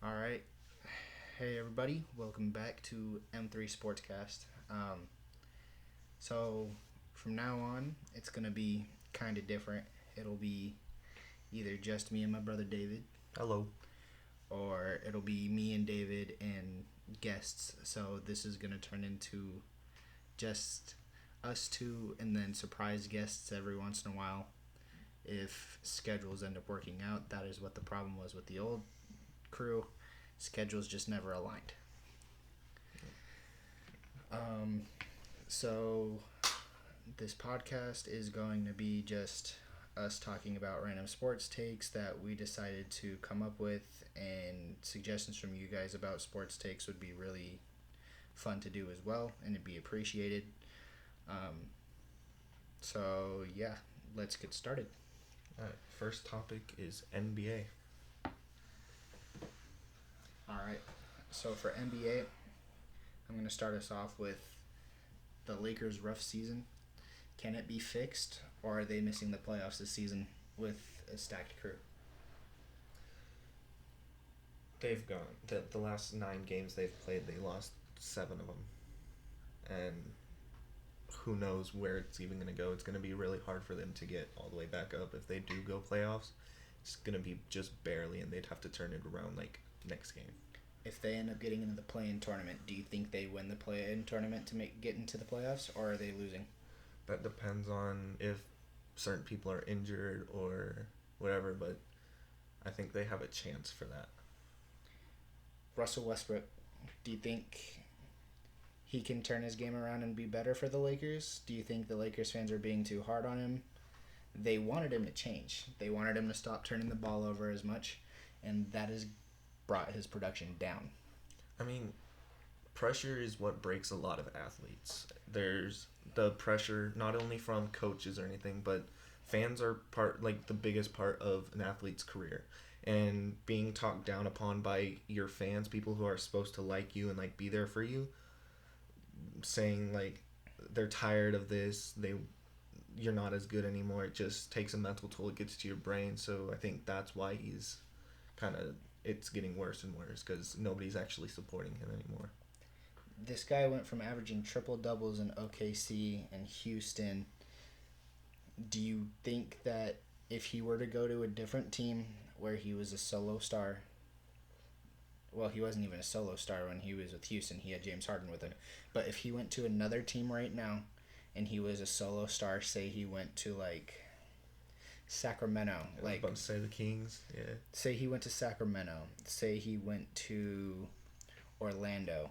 All right. Hey, everybody. Welcome back to M3 SportsCast. So, from now on, it's going to be kind of different. It'll be either just me and my brother David, Hello. or it'll be me and David and guests. So, this is going to turn into just us two and then surprise guests every once in a while. If schedules end up working out, that is what the problem was with the old crew. Schedules just never aligned. Um, so this podcast is going to be just us talking about random sports takes that we decided to come up with, and suggestions from you guys about sports takes would be really fun to do as well, and it'd be appreciated. Um, so yeah, let's get started. First topic is NBA. All right. So for NBA, I'm going to start us off with the Lakers' rough season. Can it be fixed, or are they missing the playoffs this season with a stacked crew? They've gone. The last 9 games they've played, they lost 7 of them. And who knows where it's even going to go. It's going to be really hard for them to get all the way back up. If they do go playoffs, it's going to be just barely, and they'd have to turn it around like next game. If they end up getting into the play-in tournament, do you think they win the play-in tournament to get into the playoffs, or are they losing? That depends on if certain people are injured or whatever, but I think they have a chance for that. Russell Westbrook, do you think he can turn his game around and be better for the Lakers? Do you think the Lakers fans are being too hard on him? They wanted him to change. They wanted him to stop turning the ball over as much, and that has brought his production down. I mean, pressure is what breaks a lot of athletes. There's the pressure not only from coaches or anything, but fans are the biggest part of an athlete's career. And being talked down upon by your fans, people who are supposed to like you and like be there for you, saying like they're tired of this, you're not as good anymore. It just takes a mental toll. It gets to your brain. So I think that's why he's kind of it's getting worse and worse because nobody's actually supporting him anymore. This guy went from averaging triple doubles in OKC and Houston. Do you think that if he were to go to a different team where he was a solo star, well, he wasn't even a solo star when he was with Houston. He had James Harden with him. But if he went to another team right now and he was a solo star, say he went to like Sacramento, I was about to say the Kings, yeah. Say he went to Sacramento, say he went to Orlando.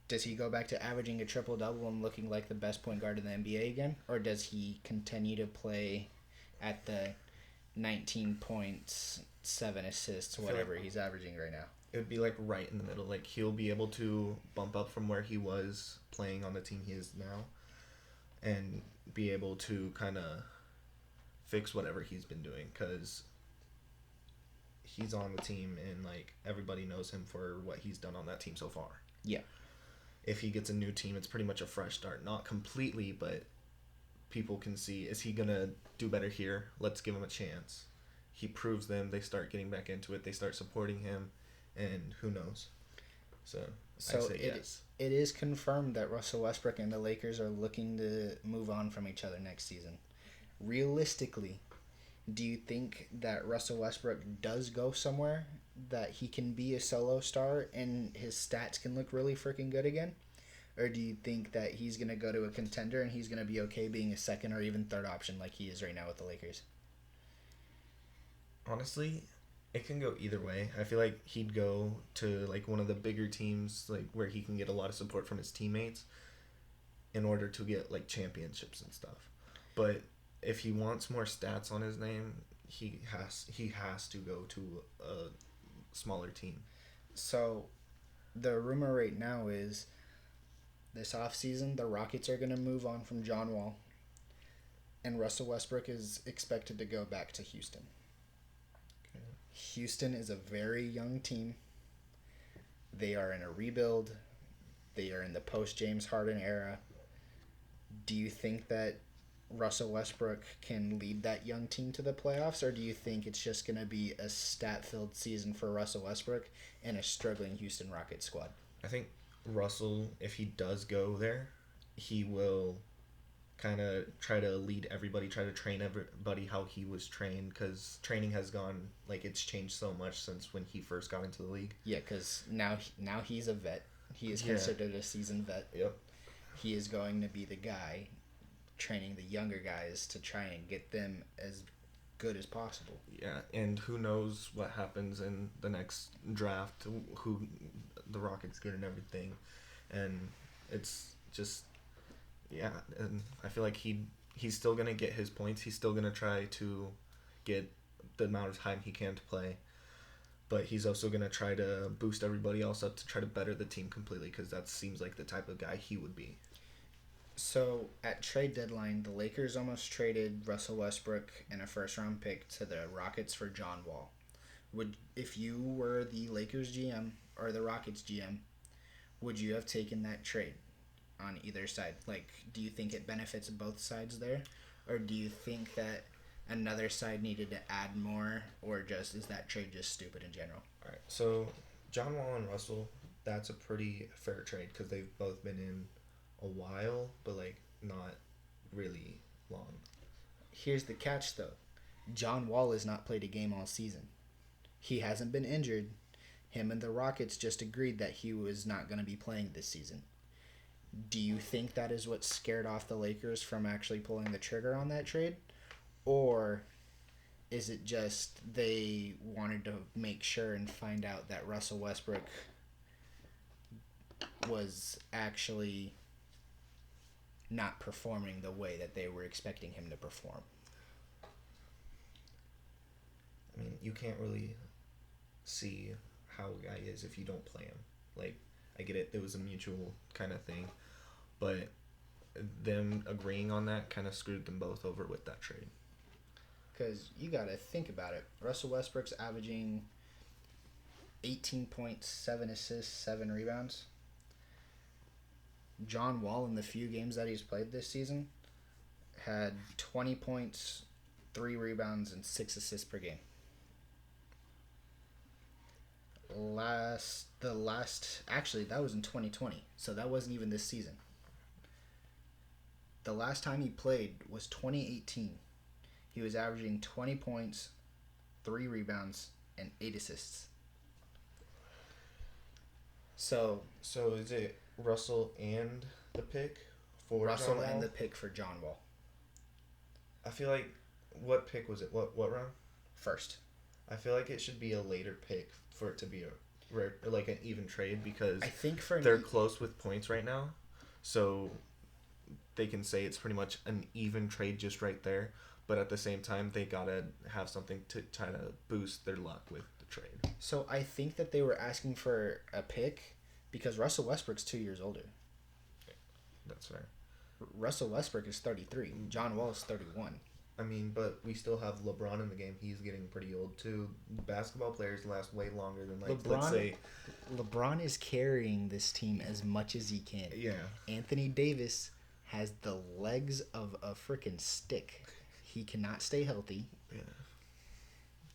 Does he go back to averaging a triple double and looking like the best point guard in the NBA again, or does he continue to play at the 19 points, 7 assists, whatever he's averaging right now? It would be like right in the middle. Like he'll be able to bump up from where he was playing on the team he is now, and be able to kind of fix whatever he's been doing because he's on the team and like everybody knows him for what he's done on that team so far. Yeah. If he gets a new team, it's pretty much a fresh start. Not completely, but people can see, is he going to do better here? Let's give him a chance. He proves them. They start getting back into it. They start supporting him, and who knows? So I say yes. It is confirmed that Russell Westbrook and the Lakers are looking to move on from each other next season. Realistically, do you think that Russell Westbrook does go somewhere that he can be a solo star and his stats can look really freaking good again? Or do you think that he's going to go to a contender and he's going to be okay being a second or even third option like he is right now with the Lakers? Honestly, it can go either way. I feel like he'd go to like one of the bigger teams, like where he can get a lot of support from his teammates in order to get like championships and stuff. But if he wants more stats on his name, he has to go to a smaller team. So the rumor right now is this offseason the Rockets are going to move on from John Wall, and Russell Westbrook is expected to go back to Houston. Okay. Houston is a very young team. They are in a rebuild. They are in the post-James Harden era. Do you think that Russell Westbrook can lead that young team to the playoffs, or do you think it's just going to be a stat-filled season for Russell Westbrook and a struggling Houston Rockets squad? I think Russell, if he does go there, he will kind of try to lead everybody, try to train everybody how he was trained, because training has gone, like, it's changed so much since when he first got into the league. Yeah, because now he's a vet. He is Yeah. considered a seasoned vet. Yep. He is going to be the guy training the younger guys to try and get them as good as possible. Yeah, and who knows what happens in the next draft, who the Rockets get and everything. And it's just, yeah, and I feel like he's still going to get his points. He's still going to try to get the amount of time he can to play. But he's also going to try to boost everybody else up to try to better the team completely, because that seems like the type of guy he would be. So, at trade deadline, the Lakers almost traded Russell Westbrook and a first-round pick to the Rockets for John Wall. If you were the Lakers GM or the Rockets GM, would you have taken that trade on either side? Like, do you think it benefits both sides there? Or do you think that another side needed to add more? Or is that trade just stupid in general? All right, so John Wall and Russell, that's a pretty fair trade because they've both been in a while, but like not really long. Here's the catch, though. John Wall has not played a game all season. He hasn't been injured. Him and the Rockets just agreed that he was not going to be playing this season. Do you think that is what scared off the Lakers from actually pulling the trigger on that trade? Or is it just they wanted to make sure and find out that Russell Westbrook was actually not performing the way that they were expecting him to perform? I mean, you can't really see how a guy is if you don't play him. Like, I get it, it was a mutual kind of thing, but them agreeing on that kind of screwed them both over with that trade. Because you got to think about it. Russell Westbrook's averaging 18 points, 7 assists, 7 rebounds. John Wall, in the few games that he's played this season, had 20 points, 3 rebounds, and 6 assists per game. Actually, that was in 2020, so that wasn't even this season. The last time he played was 2018. He was averaging 20 points, 3 rebounds, and 8 assists. So is it Russell and the pick for Russell John Wall? and the pick for John Wall. I feel like, what pick was it? What round? First. I feel like it should be a later pick for it to be a rare, like an even trade, because I think they're close with points right now, so they can say it's pretty much an even trade just right there. But at the same time, they gotta have something to try to boost their luck with the trade. So I think that they were asking for a pick because Russell Westbrook's 2 years older. That's fair. Russell Westbrook is 33. John Wall is 31. I mean, but we still have LeBron in the game. He's getting pretty old too. Basketball players last way longer than, like, let's say, LeBron is carrying this team as much as he can. Yeah. Anthony Davis has the legs of a freaking stick. He cannot stay healthy. Yeah.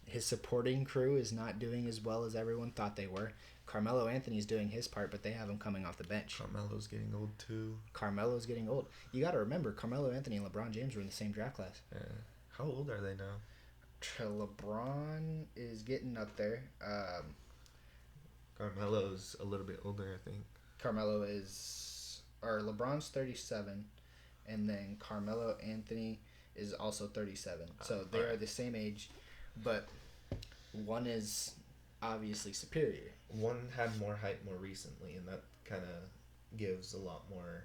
His supporting crew is not doing as well as everyone thought they were. Carmelo Anthony's doing his part, but they have him coming off the bench. Carmelo's getting old too. Carmelo's getting old. You got to remember, Carmelo Anthony and LeBron James were in the same draft class. Yeah. How old are they now? LeBron is getting up there. Carmelo's a little bit older, I think. LeBron's 37, and then Carmelo Anthony is also 37. So they are the same age, but one is obviously superior. One had more hype more recently, and that kind of gives a lot more.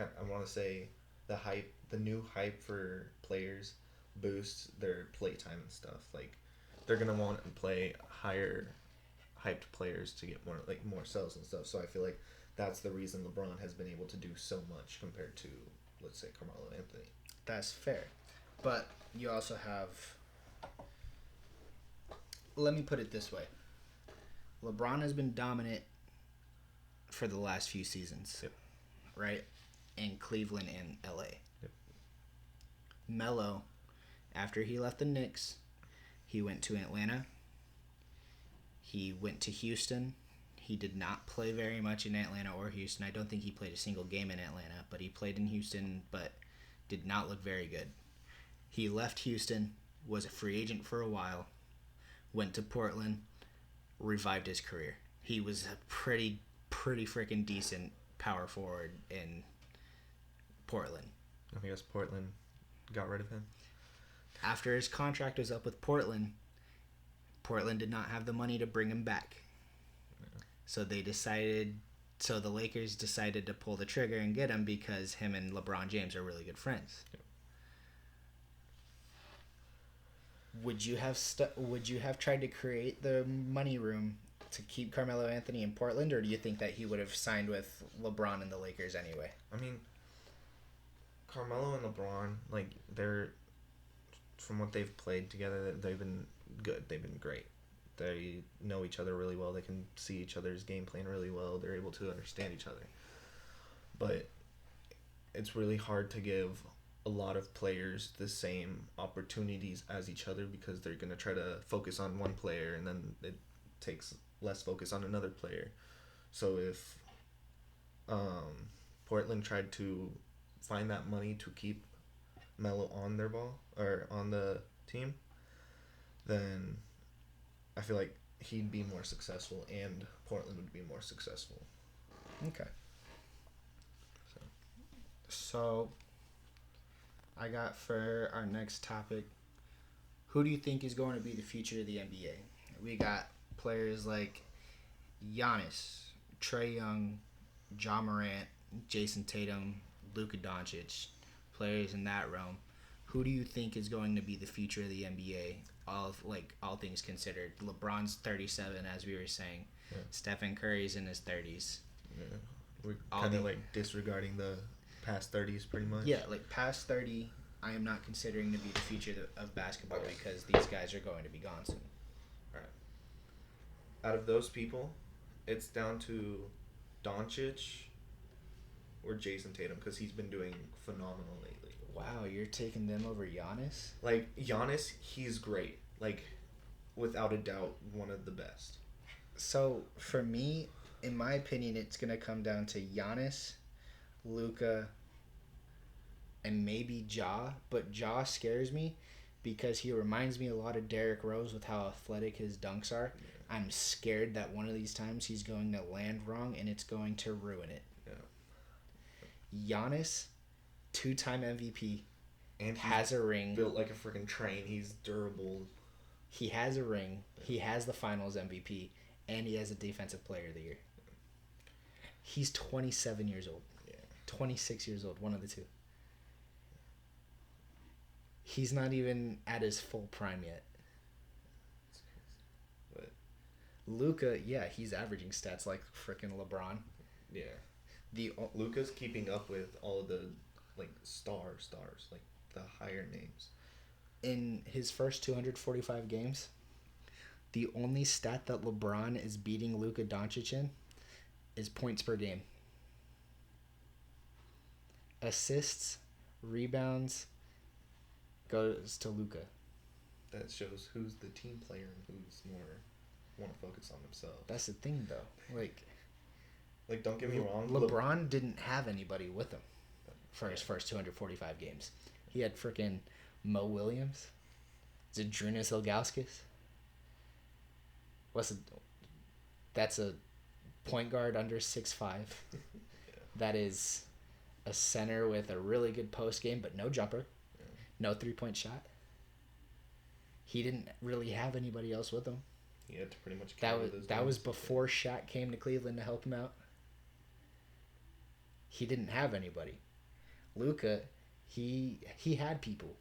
I want to say the new hype for players boosts their play time and stuff. Like, they're gonna want to play higher hyped players to get more sales and stuff. So I feel like that's the reason LeBron has been able to do so much compared to, let's say, Carmelo Anthony. That's fair. But you also have... Let me put it this way. LeBron has been dominant for the last few seasons. Yep. Right? In Cleveland and LA. Yep. Melo, after he left the Knicks, he went to Atlanta. He went to Houston. He did not play very much in Atlanta or Houston. I don't think he played a single game in Atlanta, but he played in Houston, but did not look very good. He left Houston, was a free agent for a while, went to Portland, revived his career. He was a pretty freaking decent power forward in Portland. I guess Portland got rid of him. After his contract was up with Portland did not have the money to bring him back. So the Lakers decided to pull the trigger and get him because him and LeBron James are really good friends. Yep. Would you have tried to create the money room to keep Carmelo Anthony in Portland, or do you think that he would have signed with LeBron and the Lakers anyway? I mean, Carmelo and LeBron, like, they're, from what they've played together, they've been good. They've been great. They know each other really well. They can see each other's game plan really well. They're able to understand each other. But it's really hard to give a lot of players the same opportunities as each other because they're going to try to focus on one player and then it takes less focus on another player. So if Portland tried to find that money to keep Melo on their ball or on the team, then I feel like he'd be more successful and Portland would be more successful. Okay. So I got for our next topic, who do you think is going to be the future of the NBA? We got players like Giannis, Trae Young, Ja Morant, Jason Tatum, Luka Doncic, players in that realm. Who do you think is going to be the future of the NBA? All things considered. LeBron's 37, as we were saying. Yeah. Stephen Curry's in his 30s. Yeah. We're kind of disregarding the past 30s pretty much. Yeah, past 30, I am not considering to be the future of basketball because these guys are going to be gone soon. All right. Out of those people, it's down to Doncic or Jason Tatum because he's been doing phenomenal lately. Wow, you're taking them over Giannis? Giannis, he's great. Without a doubt, one of the best. So, for me, in my opinion, it's going to come down to Giannis, Luka, and maybe Ja. But Ja scares me because he reminds me a lot of Derrick Rose with how athletic his dunks are. Yeah. I'm scared that one of these times he's going to land wrong and it's going to ruin it. Yeah. Giannis, 2-time MVP, and has a ring. Built like a freaking train. He's durable. He has a ring. He has the Finals MVP, and he has a Defensive Player of the Year. He's 27 years old. Yeah. 26 years old, one of the two. He's not even at his full prime yet. But Luka, yeah, he's averaging stats like freaking LeBron. Yeah. Luka's keeping up with all of the stars, the higher names. In his first 245 games, the only stat that LeBron is beating Luka Doncic in is points per game. Assists, rebounds, goes to Luka. That shows who's the team player and who's more want to focus on themselves. That's the thing, though. Don't get me wrong. LeBron didn't have anybody with him for his first 245 games. He had freaking Mo Williams, Zydrunas Ilgauskas. That's a point guard under 6'5". Yeah. That is a center with a really good post game, but no jumper, no 3-point shot. He didn't really have anybody else with him. He had to pretty much that was before Shaq came to Cleveland to help him out. He didn't have anybody. Luka, he had people.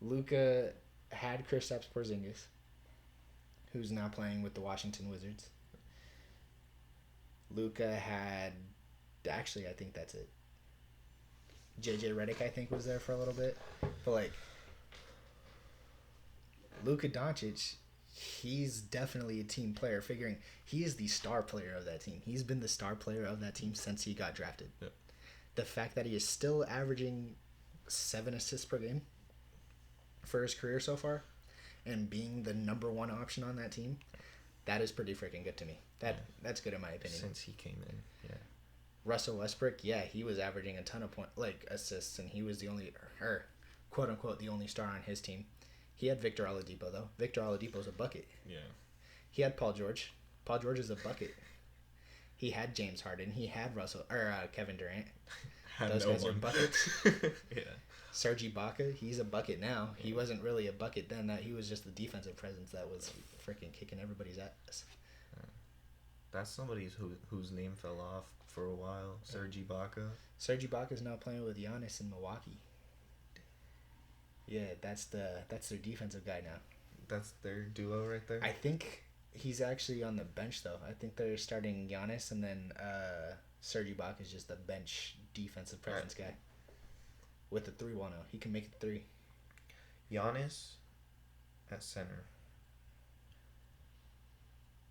Luka had Kristaps Porzingis, who's now playing with the Washington Wizards. Luka had, actually, I think that's it. JJ Redick, I think, was there for a little bit. But, Luka Doncic, he's definitely a team player, figuring he is the star player of that team. He's been the star player of that team since he got drafted. Yep. The fact that he is still averaging 7 assists per game for his career so far, and being the number one option on that team, that is pretty freaking good to me. That's good in my opinion. Since he came in, yeah. Russell Westbrook, yeah, he was averaging a ton of assists, and he was the only, or quote unquote, the only star on his team. He had Victor Oladipo though. Victor Oladipo's a bucket. Yeah. He had Paul George. Paul George is a bucket. He had James Harden. He had Kevin Durant. Those guys are buckets. Yeah. Serge Ibaka, he's a bucket now. He wasn't really a bucket then. That he was just the defensive presence that was freaking kicking everybody's ass. That's somebody whose name fell off for a while. Serge Ibaka. Serge Ibaka's now playing with Giannis in Milwaukee. Yeah, that's their defensive guy now. That's their duo right there. I think he's actually on the bench though. I think they're starting Giannis, and then Serge Ibaka is just the bench defensive presence guy. With the 3 1 0. He can make it 3. Giannis at center.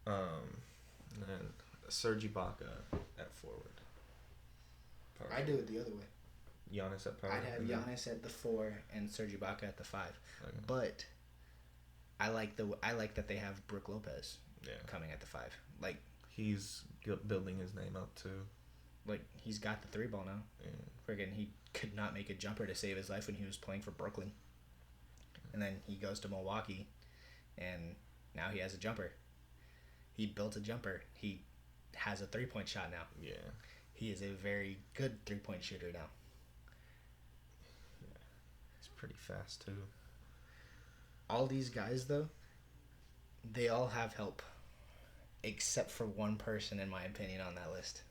And then Serge Ibaka at forward. I do it the other way. Giannis at power. I'd have Giannis at the 4 and Serge Ibaka at the 5. Okay. But I like that they have Brook Lopez coming at the 5. Like, he's building his name up too. Like, he's got the 3 ball now. Yeah. Friggin', he could not make a jumper to save his life when he was playing for Brooklyn. And then he goes to Milwaukee, and now he has a jumper. He built a jumper. He has a 3-point shot now. Yeah. He is a very good 3-point shooter now. Yeah. He's pretty fast, too. All these guys, though, they all have help. Except for one person, in my opinion, on that list.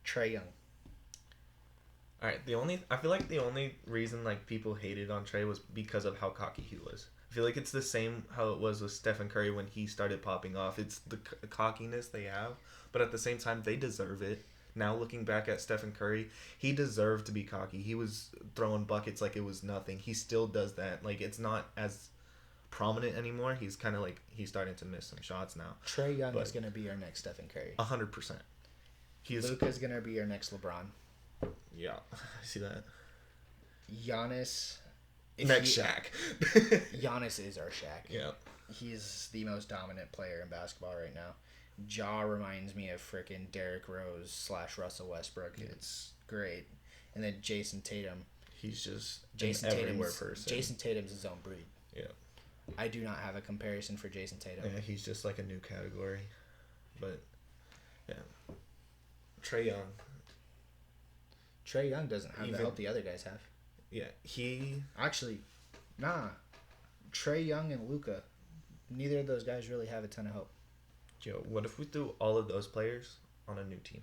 Trae Young. All right, I feel like the only reason like people hated on Trae was because of how cocky he was. I feel like it's the same how it was with Stephen Curry when he started popping off. It's the cockiness they have, but at the same time they deserve it. Now looking back at Stephen Curry, he deserved to be cocky. He was throwing buckets like it was nothing. He still does that. Like, it's not as prominent anymore. He's kind of like he's starting to miss some shots now. Trae Young is going to be our next Stephen Curry. 100%. Luka's going to be our next LeBron. Yeah, I see that. Giannis. Next Shaq. Giannis is our Shaq. Yeah. He's the most dominant player in basketball right now. Ja reminds me of freaking Derrick Rose / Russell Westbrook. It's great. And then Jason Tatum. He's just Jason everywhere person. Jason Tatum's his own breed. Yeah. I do not have a comparison for Jason Tatum. Yeah, he's just like a new category. But, yeah. Trae Young. Trae Young doesn't have the help the other guys have. Yeah, Actually, nah. Trae Young and Luka, neither of those guys really have a ton of help. Joe, what if we threw all of those players on a new team?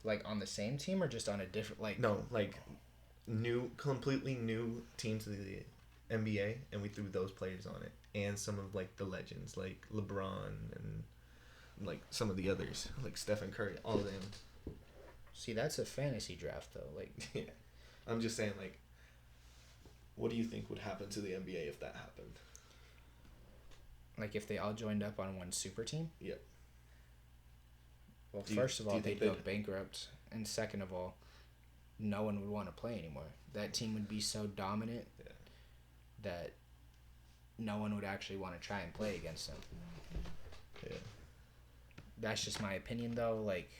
Like, on the same team or just on a different, like... No, like, completely new team to the NBA, and we threw those players on it. And some of, like, the legends, like LeBron and, like, some of the others, like Stephen Curry, all of them. See, that's a fantasy draft, though. Like, yeah. I'm just saying, like, what do you think would happen to the NBA if that happened? Like, if they all joined up on one super team? Yep. Well, first of all, they'd go bankrupt. And second of all, no one would want to play anymore. That team would be so dominant that no one would actually want to try and play against them. Yeah. That's just my opinion, though. Like,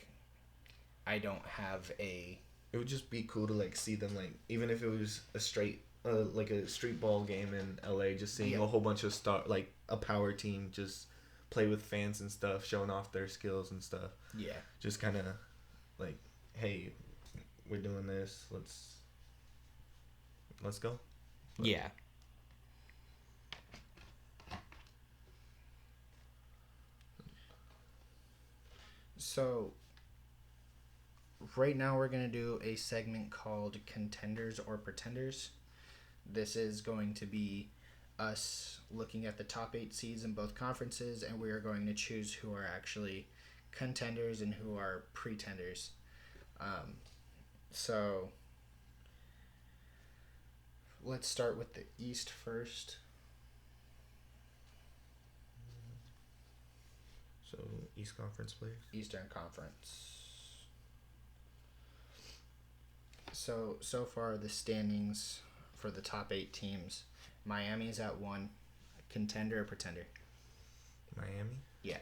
I don't have a... It would just be cool to, like, see them, like, even if it was a straight, like a street ball game in LA, just seeing a whole bunch of a power team just play with fans and stuff, showing off their skills and stuff. Yeah. Just kind of, like, hey, we're doing this, let's go. Yeah. So... right now we're going to do a segment called Contenders or Pretenders. This is going to be us looking at the top 8 seeds in both conferences, and we are going to choose who are actually contenders and who are pretenders. So let's start with the East first. So, East Conference players? Eastern Conference. So far the standings for the top 8 teams, Miami's at 1. Contender or pretender? Miami? Yeah.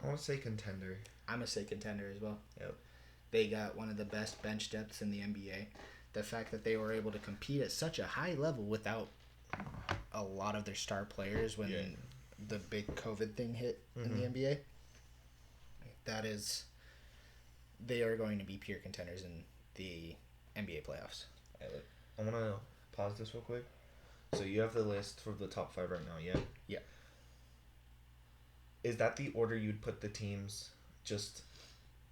I want to say contender. I'm going to say contender as well. Yep. They got one of the best bench depths in the NBA. The fact that they were able to compete at such a high level without a lot of their star players when the big COVID thing hit in the NBA, they are going to be pure contenders in the NBA playoffs. I want to pause this real quick. So you have the list for the top 5 right now, yeah? Yeah. Is that the order you'd put the teams just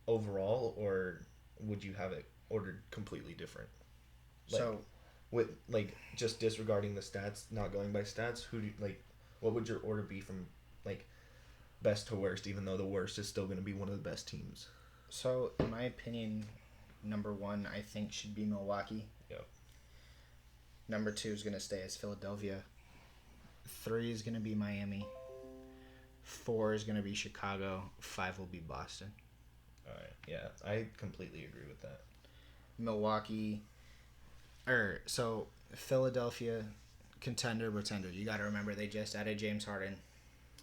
overall, or would you have it ordered completely different? With just disregarding the stats, not going by stats, what would your order be from best to worst, even though the worst is still going to be one of the best teams? So in my opinion, number 1 I think should be Milwaukee. Yep. Number 2 is going to stay as Philadelphia. 3 is going to be Miami. 4 is going to be Chicago. 5 will be Boston. All right. Yeah, I completely agree with that. Milwaukee. So Philadelphia, contender, pretender. You got to remember they just added James Harden.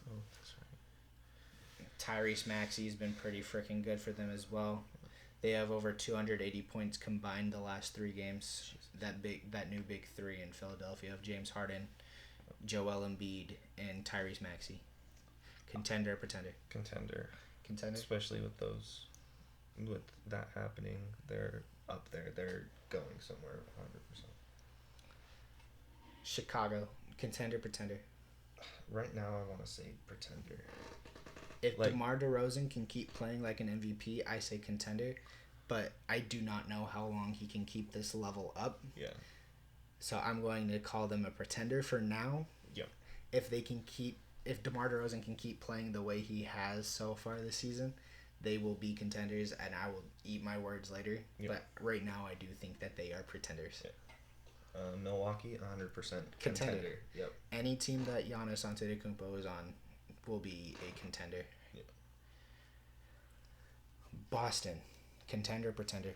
Oh, that's right. Tyrese Maxey's been pretty freaking good for them as well. They have over 280 points combined the last 3 games. That new big 3 in Philadelphia of James Harden, Joel Embiid, and Tyrese Maxey. Contender, pretender. Contender. Contender. Especially with that happening, they're up there. They're going somewhere 100%. Chicago, contender, pretender. Right now, I want to say pretender. If DeMar DeRozan can keep playing like an MVP, I say contender. But I do not know how long he can keep this level up. Yeah. So I'm going to call them a pretender for now. Yep. If DeMar DeRozan can keep playing the way he has so far this season, they will be contenders, and I will eat my words later. Yep. But right now, I do think that they are pretenders. Yeah. Milwaukee, 100% contender. Yep. Any team that Giannis Antetokounmpo is on will be a contender. Yep. Boston, contender, pretender.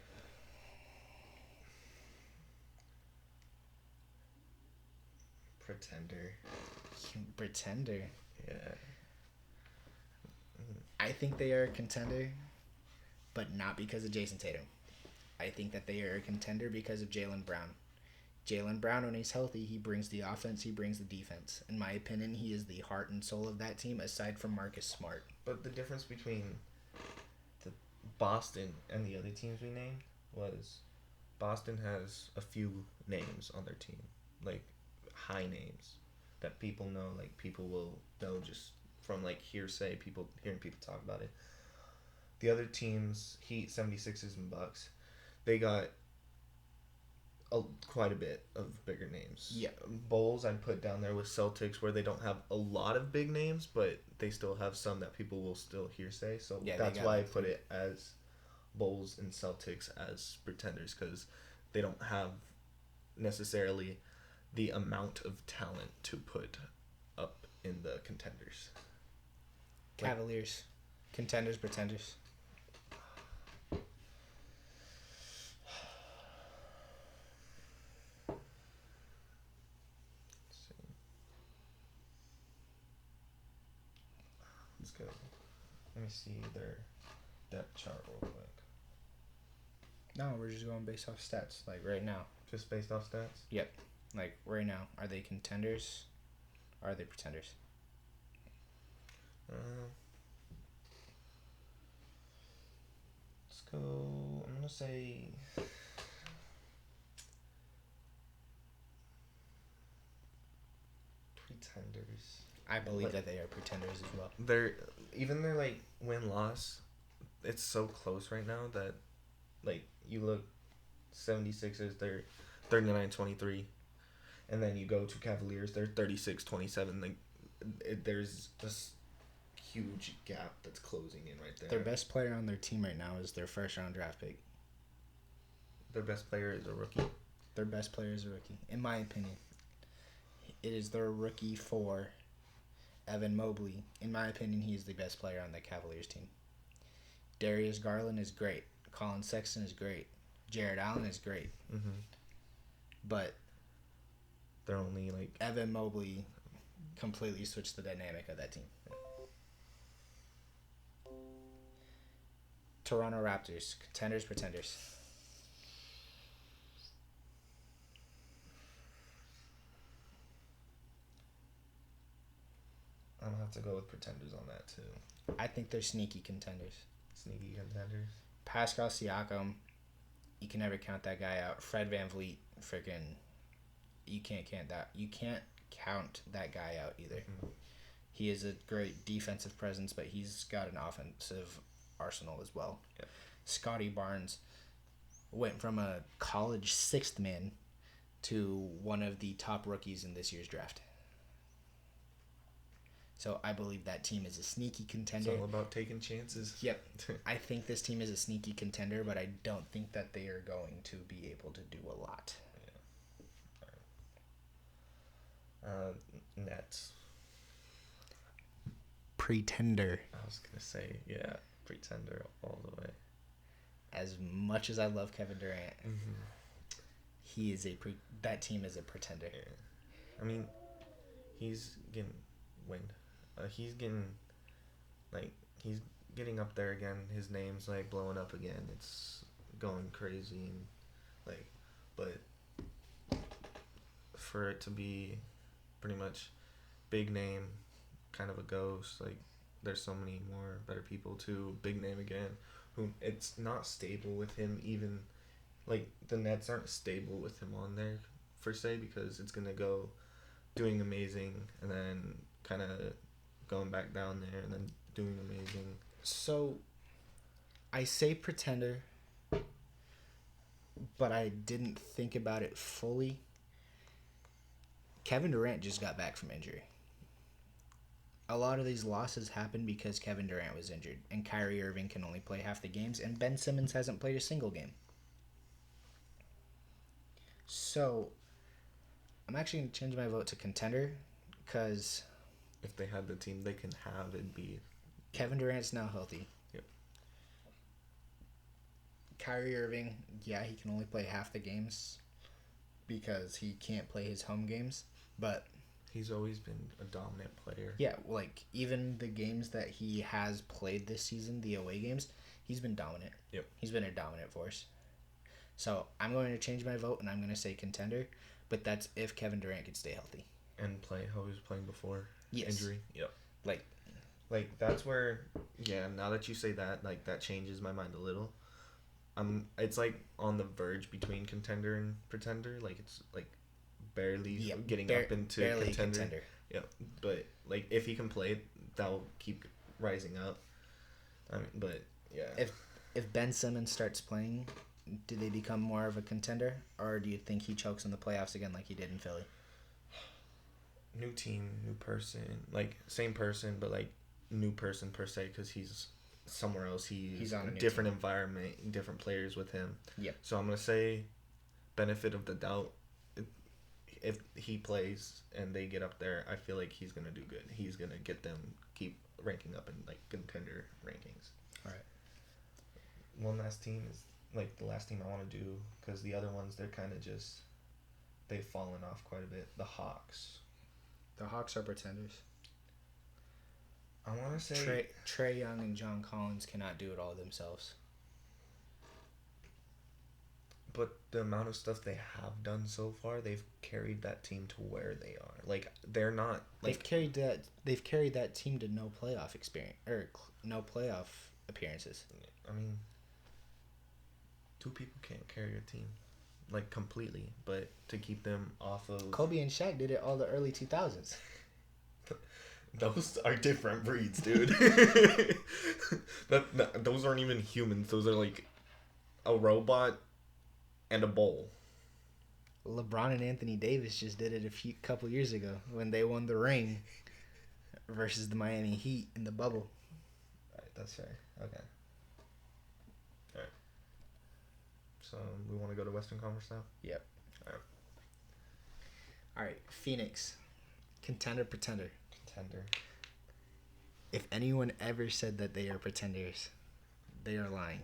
Pretender. Pretender. Yeah. I think they are a contender, but not because of Jason Tatum. I think that they are a contender because of Jaylen Brown. Jaylen Brown, when he's healthy, he brings the offense, he brings the defense. In my opinion, he is the heart and soul of that team, aside from Marcus Smart. But the difference between the Boston and the other teams we named was Boston has a few names on their team, high names that people know, people will know just from hearsay, hearing people talk about it. The other teams, Heat, 76ers, and Bucks, they got quite a bit of bigger names. Yeah. Bulls I'd put down there with Celtics, where they don't have a lot of big names, but they still have some that people will still hearsay. So yeah, that's why I put it as Bulls and Celtics as pretenders, because they don't have necessarily the amount of talent to put up in the contenders. Cavaliers, contenders, pretenders. Let's go. Let me see their depth chart real quick. No, we're just going based off stats, right now. Just based off stats? Yep. Right now. Are they contenders? Or are they pretenders? Let's go. I'm going to say pretenders. I believe that they are pretenders as well. Their win-loss, it's so close right now that you look 76ers, they're 39-23, and then you go to Cavaliers, they're 36-27. There's this huge gap that's closing in right there. Their best player on their team right now is their first-round draft pick. Their best player is a rookie? Their best player is a rookie, in my opinion. It is their rookie for Evan Mobley. In my opinion, he is the best player on the Cavaliers team. Darius Garland is great. Colin Sexton is great. Jared Allen is great. Mm-hmm. But they're only like Evan Mobley completely switched the dynamic of that team. Toronto Raptors, contenders, pretenders. I'm gonna have to go with pretenders on that too. I think they're sneaky contenders. Sneaky contenders. Pascal Siakam, you can never count that guy out. Fred VanVleet, freaking, you can't count that. You can't count that guy out either. Mm-hmm. He is a great defensive presence, but he's got an offensive arsenal as well. Yeah. Scotty Barnes went from a college sixth man to one of the top rookies in this year's draft. So I believe that team is a sneaky contender. It's all about taking chances. Yep. I think this team is a sneaky contender, but I don't think that they are going to be able to do a lot. Yeah. Nets. Pretender. I was gonna say, yeah, pretender all the way. As much as I love Kevin Durant, Mm-hmm. he is that team is a pretender. Yeah. I mean, he's getting wind. He's getting up there again. His name's like blowing up again. It's going crazy, and but for it to be pretty much big name, kind of a ghost. Like, there's so many more better people too. Big name again. Who it's not stable with him even. Like, the Nets aren't stable with him on there per se, because it's gonna go doing amazing and then kind of going back down there and then doing amazing. So, I say pretender, but I didn't think about it fully. Kevin Durant just got back from injury. A lot of these losses happened because Kevin Durant was injured, and Kyrie Irving can only play half the games, and Ben Simmons hasn't played a single game. So, I'm actually going to change my vote to contender, because If they had the team they can have, it'd be... Kevin Durant's now healthy. Yep. Kyrie Irving, yeah, he can only play half the games because he can't play his home games, but... He's always been a dominant player. Yeah, like, even the games that he has played this season, the away games, he's been dominant. Yep. He's been a dominant force. So, I'm going to change my vote, and I'm going to say contender, but that's if Kevin Durant could stay healthy. And play how he was playing before. Yes. Injury. Yep. Like, that's where, yeah, now that you say that, like, that changes my mind a little. It's, like, on the verge between contender and pretender. Like, it's, like, barely getting up into contender. Yeah, but, like, if he can play, that'll keep rising up. I mean, but, yeah. If Ben Simmons starts playing, do they become more of a contender? Or do you think he chokes in the playoffs again like he did in Philly? New team, new person. Like, same person, but, like, new person per se, because he's somewhere else. He's on a different environment, different players with him. Yep. So I'm going to say benefit of the doubt. If he plays and they get up there, I feel like he's going to do good. He's going to get them keep ranking up in, like, contender rankings. All right. One last team is, like, the last team I want to do, because the other ones, they're kind of just, they've fallen off quite a bit. The Hawks. The Hawks are pretenders. I want to say... Trae Young and John Collins cannot do it all themselves. But the amount of stuff they have done so far, they've carried that team to where they are. Like, they're not... Like, They've carried that team to no playoff experience, or no playoff appearances. I mean, two people can't carry a team, like, completely. But to keep them off of... Kobe and Shaq did it all the early 2000s. Those are different breeds, dude. Those aren't even humans. Those are like a robot and a bowl. LeBron and Anthony Davis just did it a couple years ago when they won the ring versus the Miami Heat in the bubble. Alright, that's fair. Okay. Alright. So, we want to go to Western Conference now? Yep. Alright. Alright, Phoenix. Contender, pretender. Contender. If anyone ever said that they are pretenders, they are lying.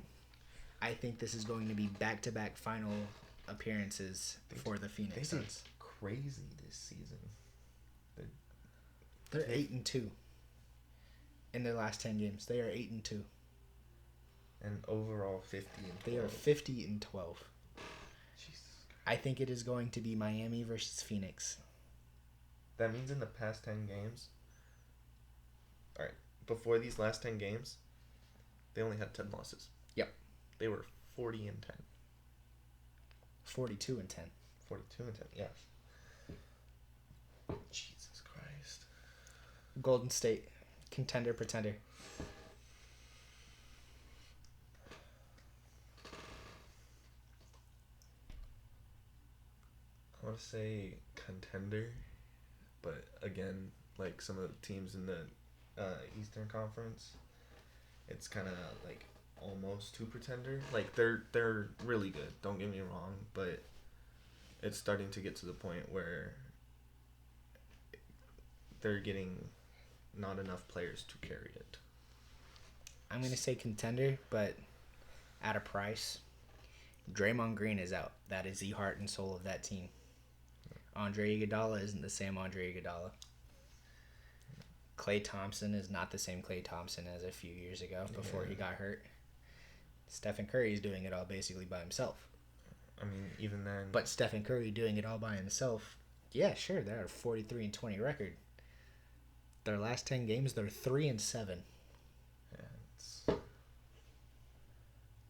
I think this is going to be back-to-back final appearances for the Phoenix They did Suns. crazy this season. They're 8-2 in their last 10 games. They are 8-2. And overall 50 and 12. They are 50-12. Jesus. I think it is going to be Miami versus Phoenix. That means in the past 10 games. All right, before these last 10 games, they only had 10 losses. Yep. They were 40-10. 42-10. 42-10, yeah. Jesus Christ. Golden State, contender, pretender. I want to say contender, but again, like some of the teams in the Eastern Conference, it's kind of like almost to pretender. Like they're really good. Don't get me wrong, but it's starting to get to the point where they're getting not enough players to carry it. I'm going to say contender, but at a price. Draymond Green is out. That is the heart and soul of that team. Andre Iguodala isn't the same Andre Iguodala. Klay Thompson is not the same Klay Thompson as a few years ago before he got hurt. Stephen Curry is doing it all basically by himself. I mean, even then. But Stephen Curry doing it all by himself, yeah, sure, they're a 43-20 record. Their last 10 games, they're 3-7.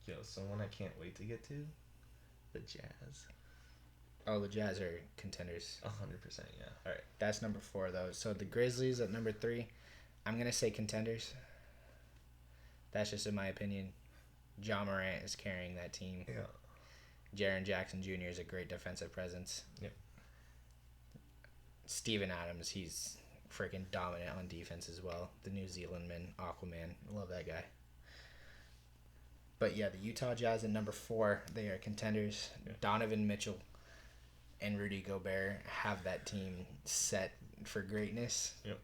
Yeah, someone I can't wait to get to, the Jazz. Oh, the Jazz are contenders. 100%, yeah. All right. That's number 4, though. So the Grizzlies at number 3, I'm going to say contenders. That's just in my opinion. Ja Morant is carrying that team. Yeah. Jaren Jackson Jr. is a great defensive presence. Yep. Steven Adams, he's freaking dominant on defense as well. The New Zealand man, Aquaman. Love that guy. But yeah, the Utah Jazz at number 4, they are contenders. Yeah. Donovan Mitchell and Rudy Gobert have that team set for greatness. Yep.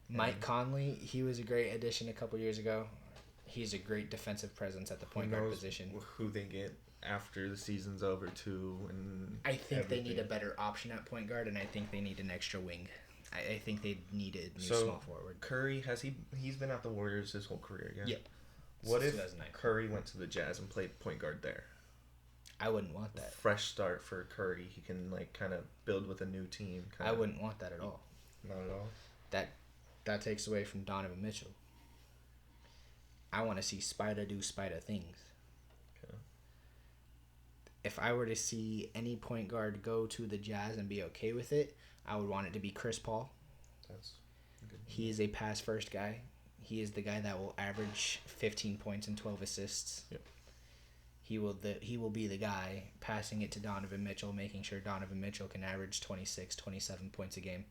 Mike Conley, he was a great addition a couple years ago. He's a great defensive presence at the point guard position. Who they get after the season's over too, and I think they need a better option at point guard, and I think they need an extra wing. I think they need a new small forward. Curry, he's been at the Warriors his whole career, yeah? Yep. What if Curry went to the Jazz and played point guard there? I wouldn't want that. Fresh start for Curry. He can kind of build with a new team. I wouldn't want that at all. Not at all. That takes away from Donovan Mitchell. I want to see Spider do Spider things. Okay. If I were to see any point guard go to the Jazz and be okay with it, I would want it to be Chris Paul. That's good. He is a pass first guy. He is the guy that will average 15 points and 12 assists. Yep. He will be the guy passing it to Donovan Mitchell, making sure Donovan Mitchell can average 26, 27 points a game.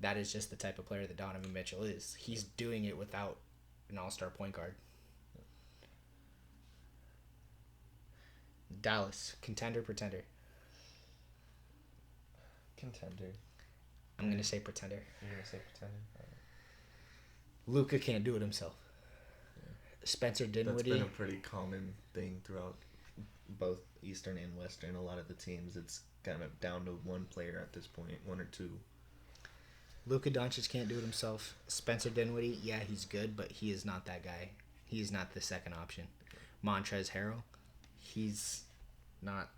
That is just the type of player that Donovan Mitchell is. He's doing it without an all-star point guard. Yep. Dallas, contender, pretender? Contender. I'm going to say pretender. You're going to say pretender? Luka can't do it himself. Spencer Dinwiddie. That's been a pretty common thing throughout both Eastern and Western. A lot of the teams, it's kind of down to one player at this point, one or two. Luka Doncic can't do it himself. Spencer Dinwiddie, yeah, he's good, but he is not that guy. He is not the second option. Montrezl Harrell, he's not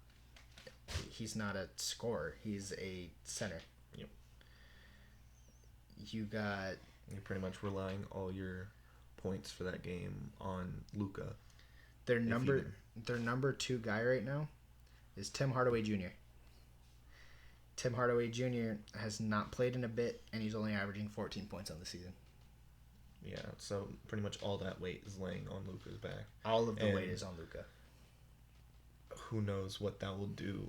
a scorer. He's a center. Yep. You're pretty much relying all your points for that game on Luka. Their number 2 guy right now is Tim Hardaway Jr. Tim Hardaway Jr. has not played in a bit, and he's only averaging 14 points on the season. Yeah, so pretty much all that weight is laying on Luka's back. All of the weight is on Luka. Who knows what that will do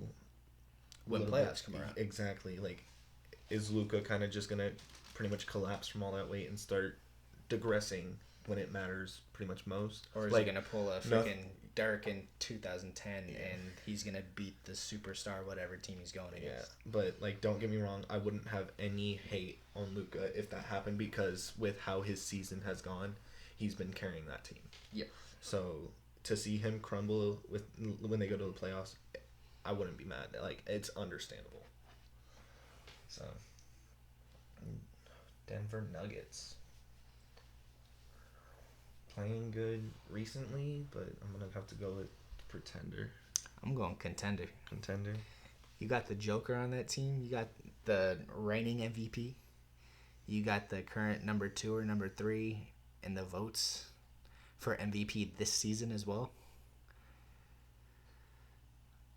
when playoffs come around. Exactly. Is Luka kind of just going to pretty much collapse from all that weight and start digressing when it matters pretty much most? Or is he going to pull a freaking Dirk in 2010 and he's going to beat the superstar whatever team he's going against? Yeah, but don't get me wrong, I wouldn't have any hate on Luka if that happened, because with how his season has gone, he's been carrying that team. Yep. So to see him crumble when they go to the playoffs, I wouldn't be mad. Like, it's understandable. So, Denver Nuggets. Playing good recently, but I'm going to have to go with pretender. I'm going contender. Contender. You got the Joker on that team. You got the reigning MVP. You got the current number 2 or number 3 in the votes for MVP this season as well.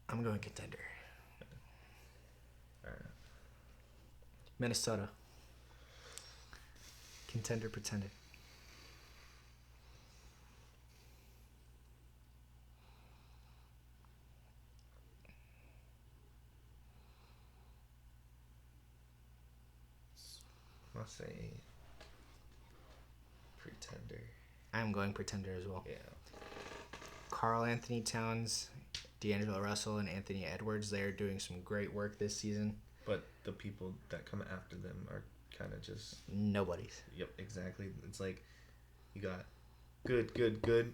I'm going contender. All right. Minnesota. Contender, pretender. I'll say pretender. I'm going pretender as well. Yeah. Karl Anthony Towns, D'Angelo Russell, and Anthony Edwards, they're doing some great work this season. But the people that come after them are kind of just... Nobodies. Yep, exactly. It's like you got good,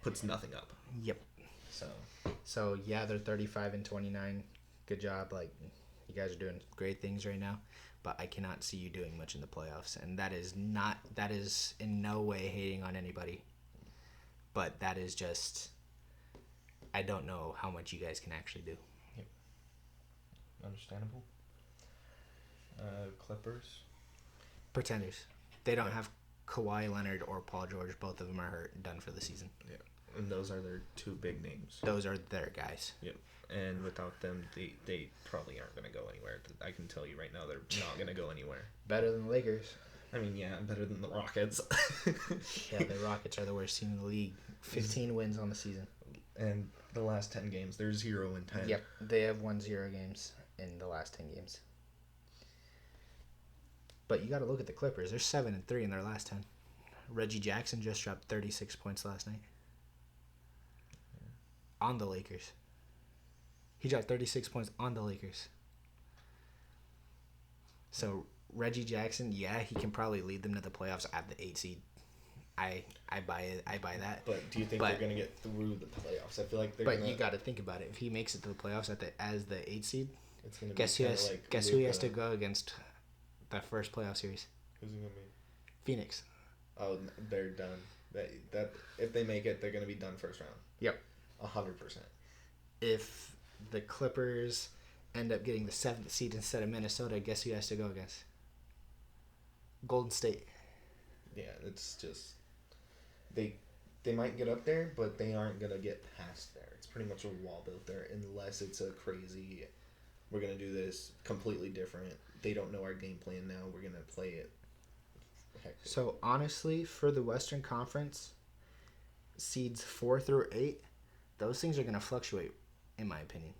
puts nothing up. Yep. So yeah, they're 35 and 29. Good job. Like, you guys are doing great things right now. But I cannot see you doing much in the playoffs. And that is in no way hating on anybody. But that is just, I don't know how much you guys can actually do. Yep. Understandable. Clippers. Pretenders. They don't have Kawhi Leonard or Paul George. Both of them are hurt and done for the season. Yeah. And those are their 2 big names. Those are their guys. Yep. And without them, they probably aren't going to go anywhere. I can tell you right now, they're not going to go anywhere. Better than the Lakers. I mean, yeah, better than the Rockets. Yeah, the Rockets are the worst team in the league. 15 wins on the season. And the last 10 games, they're 0-10. Yep, they have won 0 games in the last 10 games. But you got to look at the Clippers. They're 7-3 in their last 10. Reggie Jackson just dropped 36 points last night. On the Lakers. He dropped 36 points on the Lakers. So Reggie Jackson, yeah, he can probably lead them to the playoffs at the 8 seed. I buy it. I buy that. But do you think they're going to get through the playoffs? I feel like they're. But you got to think about it. If he makes it to the playoffs as the 8 seed, it's gonna guess who he has to go against that first playoff series? Who's it going to be? Phoenix. Oh, they're done. That if they make it, they're going to be done first round. Yep. 100%. If the Clippers end up getting the 7th seed instead of Minnesota, guess who he has to go against? Golden State. Yeah, it's just they might get up there, but they aren't gonna get past there. It's pretty much a wall built there, unless it's a crazy. We're gonna do this completely different. They don't know our game plan now. We're gonna play it. Hectic. So honestly, for the Western Conference, seeds 4 through 8, those things are gonna fluctuate, in my opinion.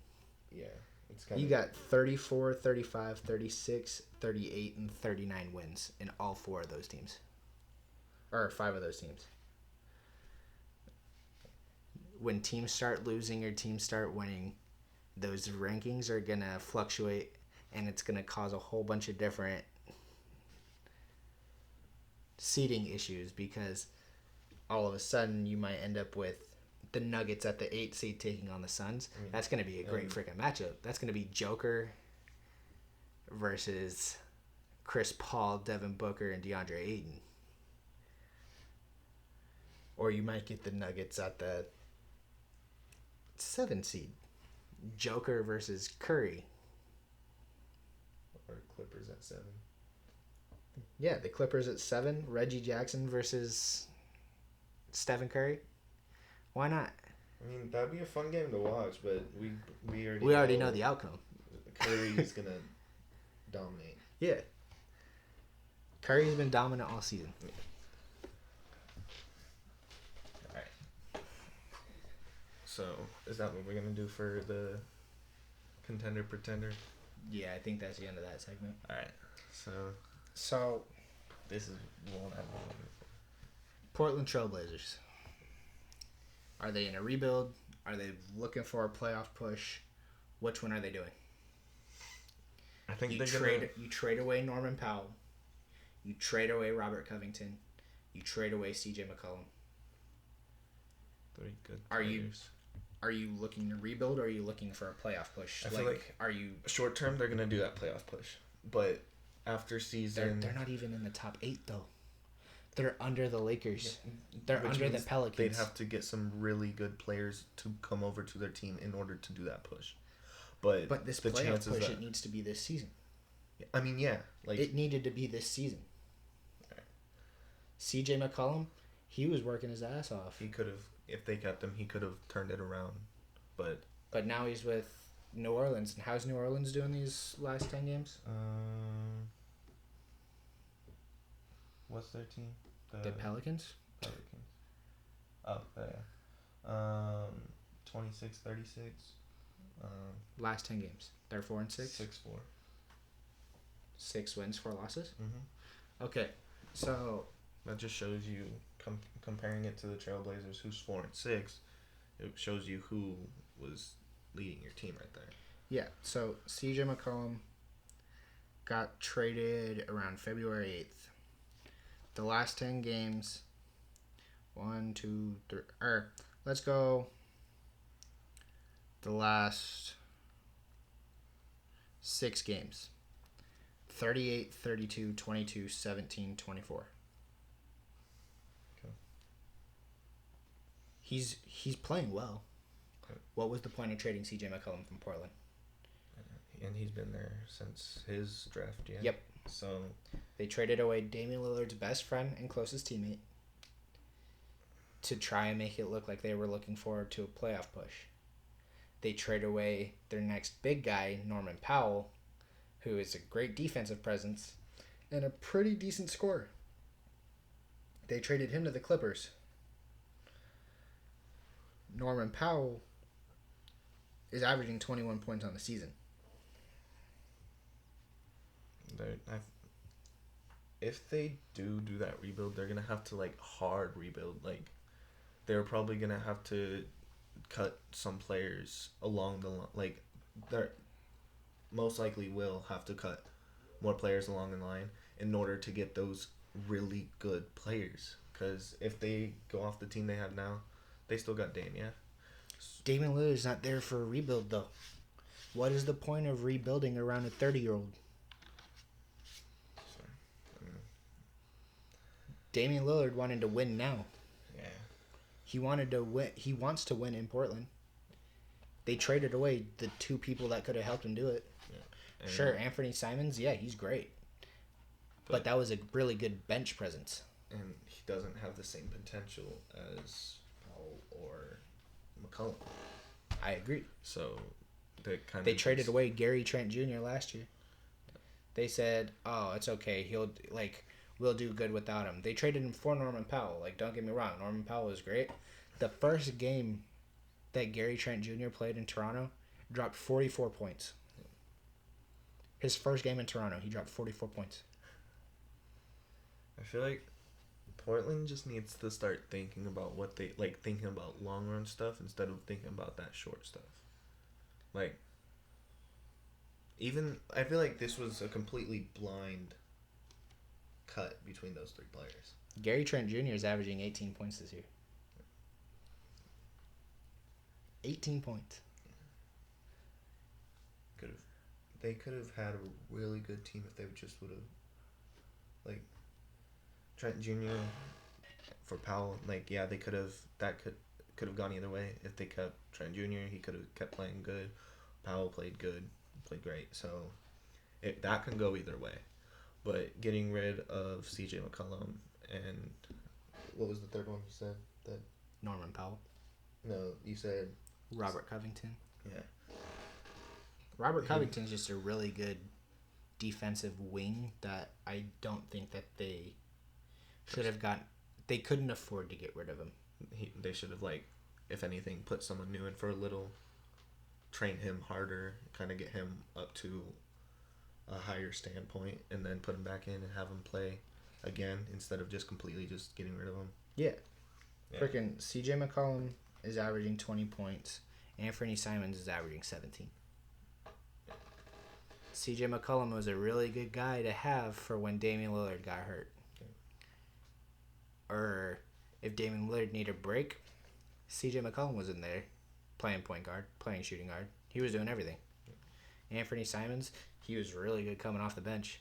Yeah, it's kind You got 34, 35, 36, 38, and 39 wins in all 4 of those teams. Or 5 of those teams. When teams start losing or teams start winning, those rankings are going to fluctuate, and it's going to cause a whole bunch of different seeding issues, because all of a sudden you might end up with the Nuggets at the 8 seed taking on the Suns. That's going to be a great freaking matchup. That's going to be Joker versus Chris Paul, Devin Booker, and DeAndre Ayton. Or you might get the Nuggets at the 7 seed. Joker versus Curry. Or Clippers at 7. Yeah, the Clippers at 7. Reggie Jackson versus Stephen Curry. Why not? I mean, that'd be a fun game to watch, but we already know the outcome. Curry's gonna dominate. Yeah. Curry's been dominant all season. Yeah. All right. So, is that what we're gonna do for the contender pretender? Yeah, I think that's the end of that segment. All right. So this is one I've been looking for. Portland Trailblazers. Are they in a rebuild? Are they looking for a playoff push? Which one are they doing? I think you trade away Norman Powell. You trade away Robert Covington. You trade away CJ McCollum. Three good Are players. Are you looking to rebuild, or are you looking for a playoff push? I feel like are you short term they're gonna do that playoff push, but after season they're not even in the top 8 though. They're under the Lakers. Yeah, They're which under the means Pelicans. they'd have to get some really good players to come over to their team in order to do that push. But this the playoff chances push, that, it needs to be this season. I mean, yeah, like It needed to be this season. CJ McCollum, he was working his ass off. he could have, if they kept him, he could have turned it around. But now he's with New Orleans. And how's New Orleans doing these last 10 games? What's their team? The Pelicans? Pelicans. Oh, yeah. 26-36. Last 10 games. They're 4-6? 6-4. 6 wins, 4 losses? Mm-hmm. Okay. So That just shows you, comparing it to the Trailblazers, who's 4-6, it shows you who was leading your team right there. yeah, so CJ McCollum got traded around February 8th. The last 10 games, 1, 2, 3, let's go the last 6 games. 38, 32, 22, 17, 24. Okay. He's playing well. Okay. What was the point of trading CJ McCollum from Portland? And he's been there since his draft, yeah. Yep. So They traded away Damian Lillard's best friend and closest teammate to try and make it look like they were looking forward to a playoff push. They trade away their next big guy, Norman Powell, who is a great defensive presence and a pretty decent scorer. They traded him to the Clippers. Norman Powell is averaging 21 points on the season. if they do that rebuild, they're gonna have to like hard rebuild. Like they're probably gonna have to cut some players along the like they're most likely will have to cut more players along the line in order to get those really good players. Because if they go off the team they have now, they still got Dame, yeah. Damian Lillard's not there for a rebuild though. What is the point of rebuilding around a 30-year-old? Damian Lillard wanted to win now. Yeah. He wanted to win. He wants to win in Portland. They traded away the two people that could have helped him do it. Yeah. Sure, Anthony Simons, yeah, he's great. But that was a really good bench presence. And he doesn't have the same potential as Powell or McCollum. I agree. So they traded away Gary Trent Jr. last year. They said, "Oh, it's okay. We'll do good without him." They traded him for Norman Powell. Like, don't get me wrong, Norman Powell is great. The first game that Gary Trent Jr. played in Toronto, dropped 44 points. His first game in Toronto, he dropped 44 points. I feel like Portland just needs to start thinking about what they thinking about long run stuff instead of thinking about that short stuff. Like, even I feel like this was a completely blind cut between those three players. Gary Trent Jr. is averaging 18 points this year. 18 points. They could have had a really good team if they just would have, like, Trent Jr. for Powell. Like, yeah, they could have could have gone either way. If they kept Trent Jr., he could have kept playing good. Powell played good, played great. So that can go either way. But getting rid of CJ McCollum and what was the third one you said? That Norman Powell. No, you said Robert Covington. Yeah. Robert Covington's just a really good defensive wing that I don't think that they should have gotten. They couldn't afford to get rid of him. They should have, like, if anything, put someone new in for a little, train him harder, kind of get him up to a higher standpoint, and then put him back in and have him play again instead of just completely just getting rid of him. Yeah. Freaking CJ McCollum is averaging 20 points. Anthony Simons is averaging 17. CJ McCollum was a really good guy to have for when Damian Lillard got hurt. Okay. Or if Damian Lillard needed a break, CJ McCollum was in there playing point guard, playing shooting guard. He was doing everything. Anthony Simons, he was really good coming off the bench.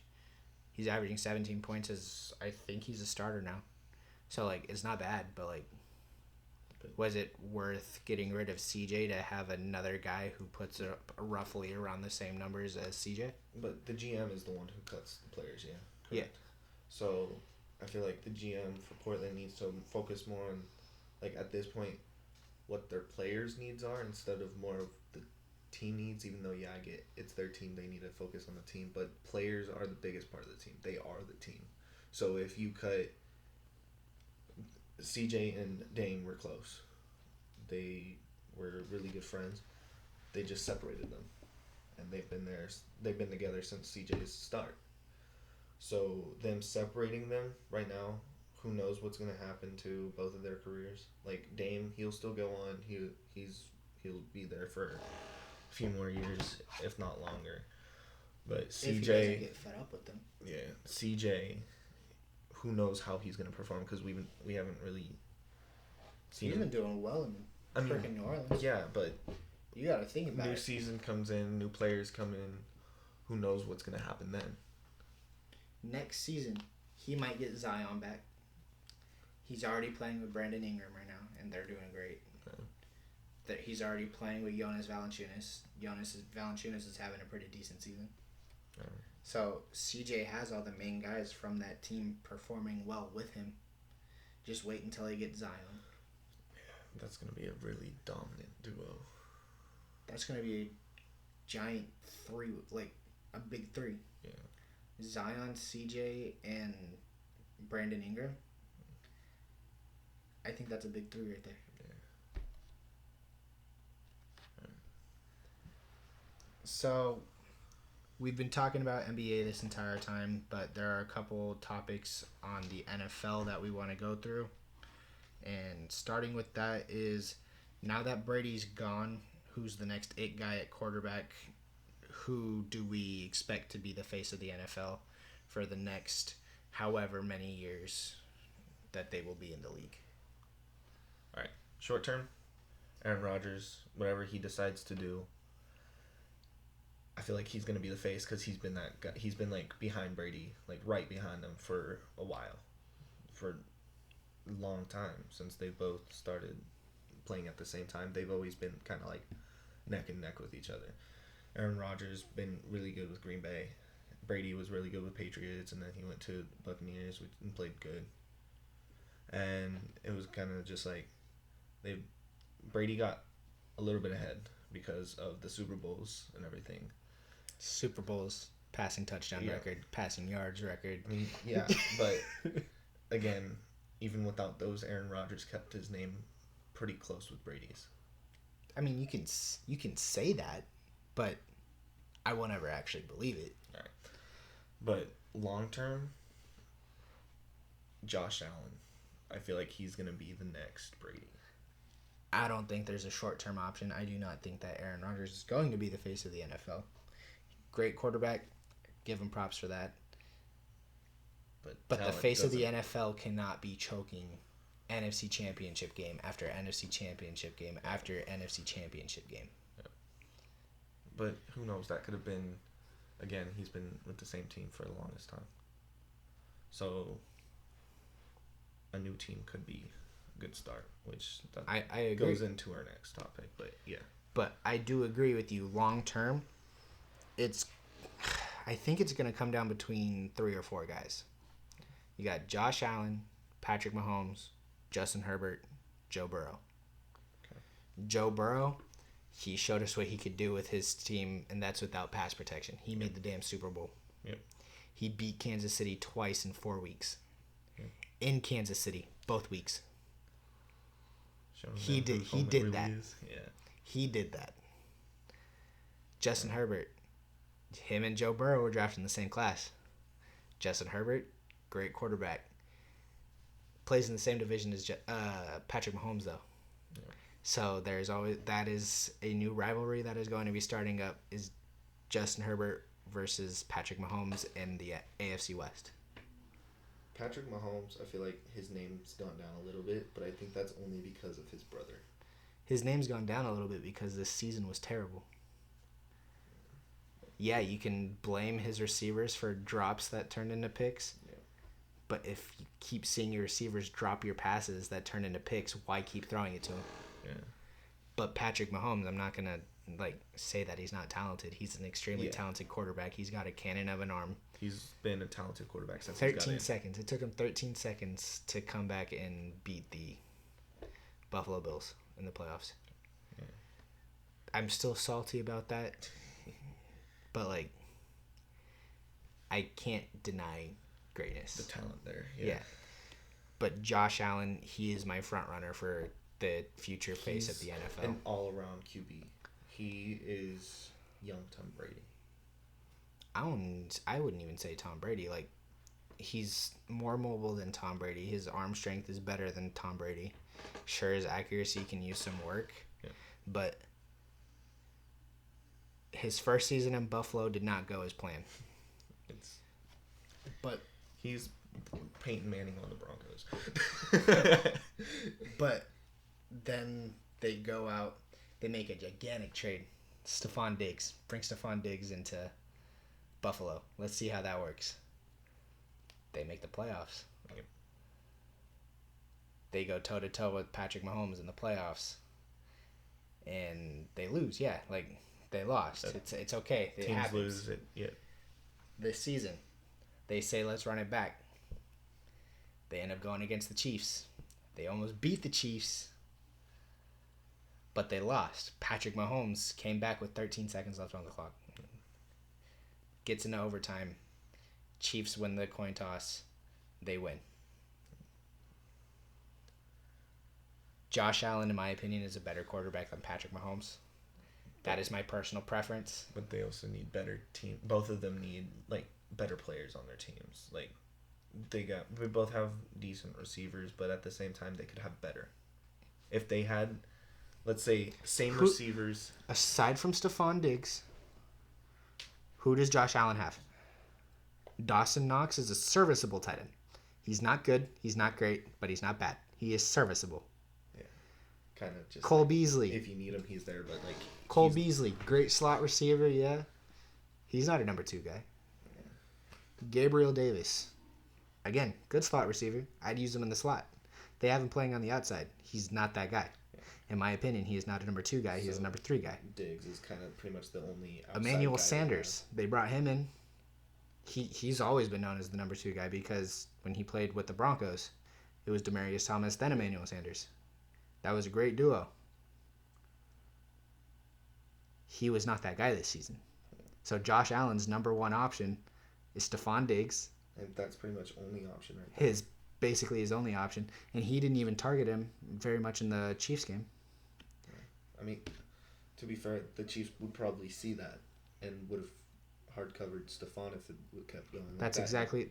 He's averaging 17 points as I think he's a starter now. So, like, it's not bad, but, like, was it worth getting rid of CJ to have another guy who puts up roughly around the same numbers as CJ? But the GM is the one who cuts the players, yeah. Correct. Yeah. So, I feel like the GM for Portland needs to focus more on, like, at this point, what their players' needs are instead of more of the team needs, even though, yeah, I get it's their team, they need to focus on the team, but players are the biggest part of the team. They are the team. So if you cut CJ and Dame were close. They were really good friends. They just separated them. And they've been together since CJ's start. So them separating them right now, who knows what's gonna happen to both of their careers. Like Dame, he'll still go on. He'll be there for a few more years, if not longer. But CJ, if he doesn't get fed up with them. Yeah, CJ, who knows how he's gonna perform because we haven't really seen He's him. been doing well in freaking New Orleans. Yeah, but you got to think about new it. season comes in, new players come in. Who knows what's gonna happen then? Next season, he might get Zion back. He's already playing with Brandon Ingram right now, and they're doing great. That he's already playing with Jonas Valanciunas. Valanciunas is having a pretty decent season. So CJ has all the main guys from that team performing well with him. Just wait until he gets Zion. Yeah, that's gonna be a really dominant duo. That's gonna be a giant three, like a big three. Yeah. Zion, CJ, and Brandon Ingram. I think that's a big three right there. Yeah. So, we've been talking about NBA this entire time, but there are a couple topics on the NFL that we want to go through. And starting with that is, now that Brady's gone, who's the next it guy at quarterback? Who do we expect to be the face of the NFL for the next however many years that they will be in the league? All right. Short term, Aaron Rodgers, whatever he decides to do, I feel like he's going to be the face because he's been that guy. He's been like behind Brady, like right behind him for a while, for a long time since they both started playing at the same time. They've always been kind of like neck and neck with each other. Aaron Rodgers been really good with Green Bay. Brady was really good with Patriots, and then he went to Buccaneers and played good. And it was kind of just like Brady got a little bit ahead because of the Super Bowls and everything. Super Bowls, passing touchdown record, passing yards record. I mean, yeah, but again, even without those, Aaron Rodgers kept his name pretty close with Brady's. I mean, you can say that, but I won't ever actually believe it. All right. But long term, Josh Allen, I feel like he's going to be the next Brady. I don't think there's a short-term option. I do not think that Aaron Rodgers is going to be the face of the NFL. Great quarterback. Give him props for that. But the face of the NFL cannot be choking NFC Championship game after NFC Championship game after NFC Championship game. Yeah. But who knows? That could have been, again, he's been with the same team for the longest time. So a new team could be a good start, which I agree. Goes into our next topic. But yeah. But I do agree with you. Long term, I think it's going to come down between 3 or 4 guys. You got Josh Allen, Patrick Mahomes, Justin Herbert, Joe Burrow. Okay. Joe Burrow, he showed us what he could do with his team, and that's without pass protection. He made the damn Super Bowl. Yep. He beat Kansas City twice in 4 weeks. Yep. In Kansas City, both weeks. He did that. Yeah. He did that. Justin Herbert, him and Joe Burrow were drafted in the same class. Justin Herbert, great quarterback. Plays in the same division as Patrick Mahomes, though. Yeah. So that is a new rivalry that is going to be starting up, is Justin Herbert versus Patrick Mahomes in the AFC West. Patrick Mahomes, I feel like his name's gone down a little bit, but I think that's only because of his brother. his name's gone down a little bit because this season was terrible. Yeah, you can blame his receivers for drops that turned into picks. Yeah. But if you keep seeing your receivers drop your passes that turn into picks, why keep throwing it to him? Yeah. But Patrick Mahomes, I'm not going to say that he's not talented. He's an extremely talented quarterback. He's got a cannon of an arm. He's been a talented quarterback since 13 seconds. It took him 13 seconds to come back and beat the Buffalo Bills in the playoffs. Yeah. I'm still salty about that. But, I can't deny greatness. The talent there. Yeah. But Josh Allen, he is my front runner for the future face of the NFL. An all-around QB. He is young Tom Brady. I wouldn't even say Tom Brady. He's more mobile than Tom Brady. His arm strength is better than Tom Brady. Sure, his accuracy can use some work. Yeah. But his first season in Buffalo did not go as planned. But he's Peyton Manning on the Broncos. But then they go out, they make a gigantic trade. Stephon Diggs. Bring Stephon Diggs into Buffalo. Let's see how that works. They make the playoffs. Yep. They go toe-to-toe with Patrick Mahomes in the playoffs. And they lose, yeah. They lost. It's okay. It teams happens. Lose it, yeah. This season, they say, let's run it back. They end up going against the Chiefs. They almost beat the Chiefs, but they lost. Patrick Mahomes came back with 13 seconds left on the clock. Gets into overtime. Chiefs win the coin toss. They win. Josh Allen, in my opinion, is a better quarterback than Patrick Mahomes. That is my personal preference. But they also need better team. Both of them need better players on their teams. They both have decent receivers, but at the same time they could have better. If they had, let's say, receivers. Aside from Stephon Diggs, who does Josh Allen have? Dawson Knox is a serviceable tight end. He's not good. He's not great, but he's not bad. He is serviceable. Yeah, kind of just. Cole Beasley. If you need him, he's there. But Cole Beasley, great slot receiver. Yeah, he's not a number 2 guy. Yeah. Gabriel Davis, again, good slot receiver. I'd use him in the slot. They have him playing on the outside. He's not that guy. Yeah. In my opinion, he is not a number 2 guy. He is a number 3 guy. Diggs is kind of pretty much the only outside Emmanuel guy Sanders. They brought him in. He's always been known as the number 2 guy because when he played with the Broncos, it was Demaryius Thomas, then Emmanuel Sanders. That was a great duo. He was not that guy this season. So Josh Allen's number 1 option is Stephon Diggs. And that's pretty much only option right there. Basically his only option. And he didn't even target him very much in the Chiefs game. I mean, to be fair, the Chiefs would probably see that and would have hard covered Stephon if it kept going. That's exactly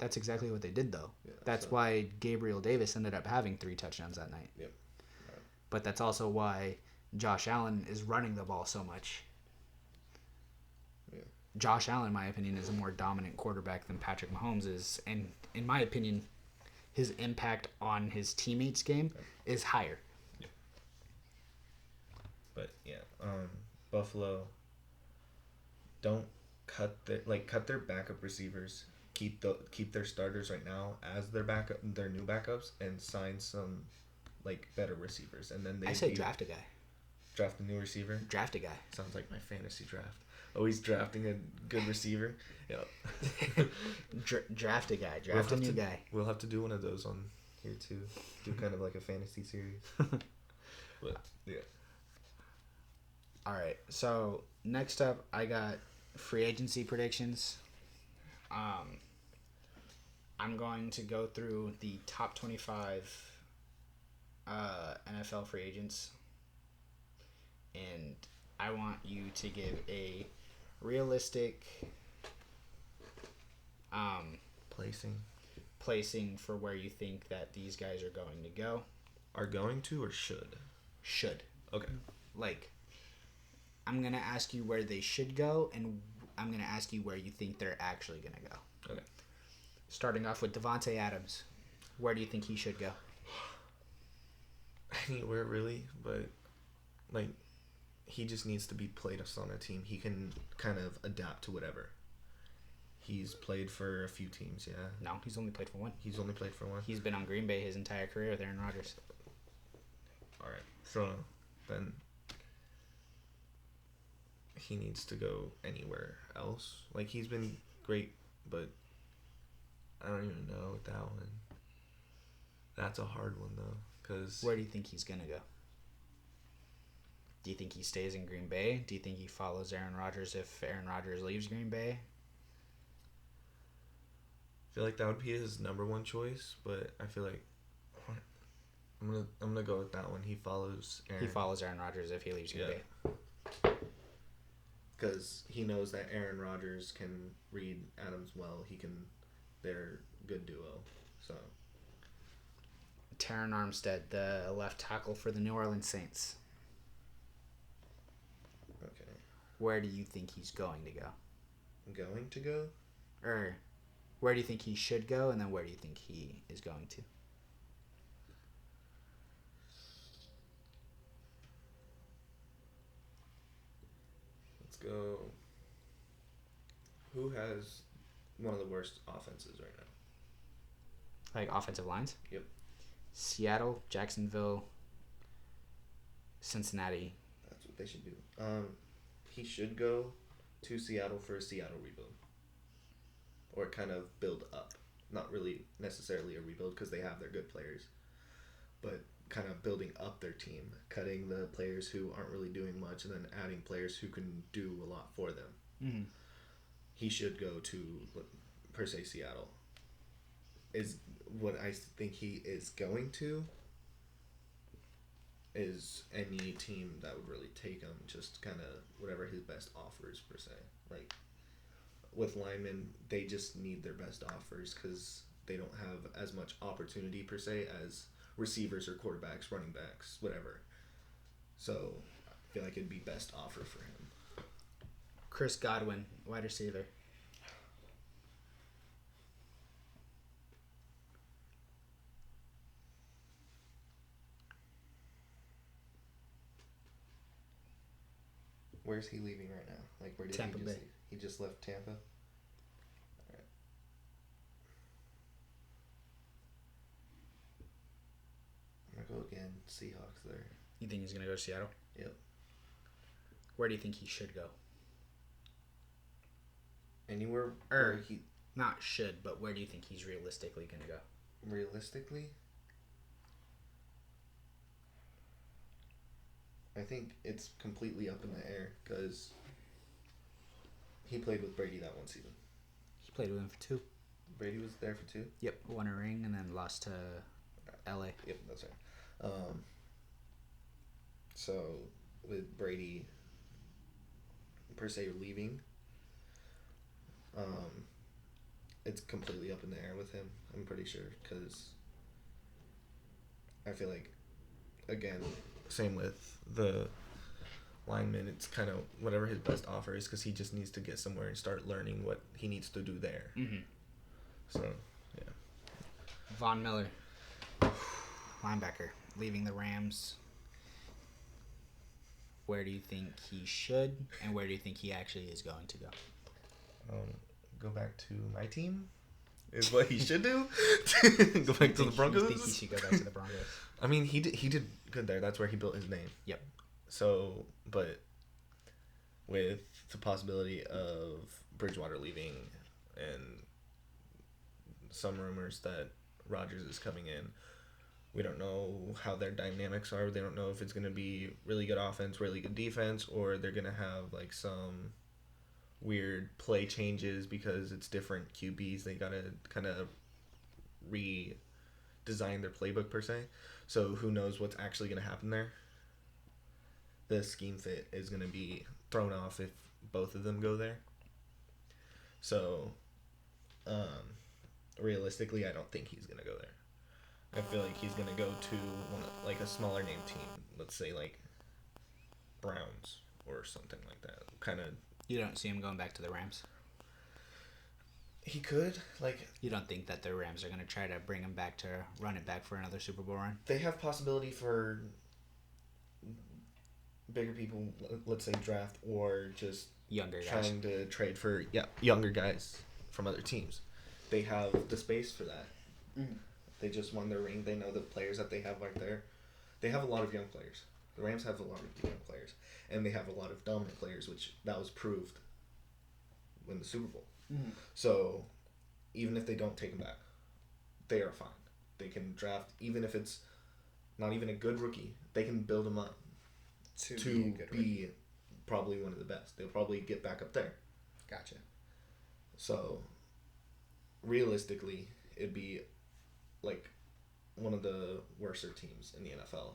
what they did though. Yeah, that's why Gabriel Davis ended up having 3 touchdowns that night. Yep. Right. But that's also why Josh Allen is running the ball so much. Yeah. Josh Allen, in my opinion, is a more dominant quarterback than Patrick Mahomes is, and in my opinion, his impact on his teammates' game is higher. Yeah. But yeah, Buffalo don't cut their backup receivers. Keep their starters right now as their new backups, and sign some better receivers. And then I say draft a guy. Draft a new receiver. Draft a guy. Sounds like my fantasy draft. Always drafting a good receiver. Yeah. Draft a guy. Draft a new guy. We'll have to do one of those on here too. Do kind of like a fantasy series. But yeah. All right. So next up, I got free agency predictions. I'm going to go through the top 25 NFL free agents, and I want you to give a realistic placing for where you think that these guys are going to go. Are going to or should? Should. Okay. I'm going to ask you where they should go, and I'm going to ask you where you think they're actually going to go. Okay. Starting off with Devontae Adams. Where do you think he should go? Anywhere, really, but like, he just needs to be played on a team. He can kind of adapt to whatever. He's played for a few teams, yeah. No, he's only played for one. He's only played for one? He's been on Green Bay his entire career with Aaron Rodgers. All right. So, then he needs to go anywhere else. Like, he's been great, but I don't even know with that one. That's a hard one, though, because... Where do you think he's going to go? Do you think he stays in Green Bay? Do you think he follows Aaron Rodgers if Aaron Rodgers leaves Green Bay? I feel like that would be his number one choice, but I feel like I'm gonna go with that one. He follows Aaron. He follows Aaron Rodgers if he leaves Green Bay. Because he knows that Aaron Rodgers can read Adams well. They're a good duo. So. Terron Armstead, the left tackle for the New Orleans Saints. Okay. Where do you think he's going to go? Going to go? Or where do you think he should go, and then where do you think he is going to? Let's go. Who has one of the worst offenses right now? Like offensive lines? Yep. Seattle, Jacksonville, Cincinnati. That's what they should do. He should go to Seattle for a Seattle rebuild. Or kind of build up. Not really necessarily a rebuild because they have their good players. But kind of building up their team. Cutting the players who aren't really doing much and then adding players who can do a lot for them. Mm-hmm. He should go to, per se, Seattle. Is what I think he is going to is any team that would really take him, just kind of whatever his best offers, per se. Like, with linemen, they just need their best offers because they don't have as much opportunity, per se, as receivers or quarterbacks, running backs, whatever. So, I feel like it'd be best offer for him. Chris Godwin, wide receiver. Where's he leaving right now? Like, where did Tampa he just Bay. leave? He just left Tampa? Alright. I'm gonna go again. Seahawks there. You think he's going to go to Seattle? Yep. Where do you think he should go? Anywhere where he... Not should, but where do you think he's realistically going to go? Realistically? I think it's completely up in the air because he played with Brady that one season. He played with him for 2. Brady was there for 2? Yep, won a ring and then lost to LA. Yep, that's right. So, with Brady, per se, leaving, it's completely up in the air with him, I'm pretty sure, because I feel like, again, same with the lineman, it's kind of whatever his best offer is because he just needs to get somewhere and start learning what he needs to do there. Mm-hmm. So, yeah. Von Miller, linebacker, leaving the Rams. Where do you think he should, and where do you think he actually is going to go? Go back to my team is what he should do. Go back to the Broncos. You think he should go back to the Broncos? I mean, he did good there. That's where he built his name. Yep. So, but with the possibility of Bridgewater leaving and some rumors that Rodgers is coming in, we don't know how their dynamics are. They don't know if it's going to be really good offense, really good defense, or they're going to have like some weird play changes because it's different QBs. They got to kind of redesign their playbook per se. So who knows what's actually going to happen there. The scheme fit is going to be thrown off if both of them go there. So realistically, I don't think he's going to go there. I feel like he's going to go to like a smaller name team. Let's say like Browns or something like that. Kind of. You don't see him going back to the Rams? He could. Like, you don't think that the Rams are going to try to bring him back to run it back for another Super Bowl run? They have possibility for bigger people, let's say draft or just Younger guys. trying to trade for younger guys from other teams. They have the space for that. Mm-hmm. They just won their ring. They know the players that they have right there. They have a lot of young players. The Rams have a lot of young players, and they have a lot of dominant players, which that was proved in the Super Bowl. Mm-hmm. So even if they don't take him back, they are fine. They can draft, even if it's not even a good rookie, they can build him up to be probably one of the best. They'll probably get back up there. Gotcha. So realistically, it'd be like one of the worser teams in the NFL.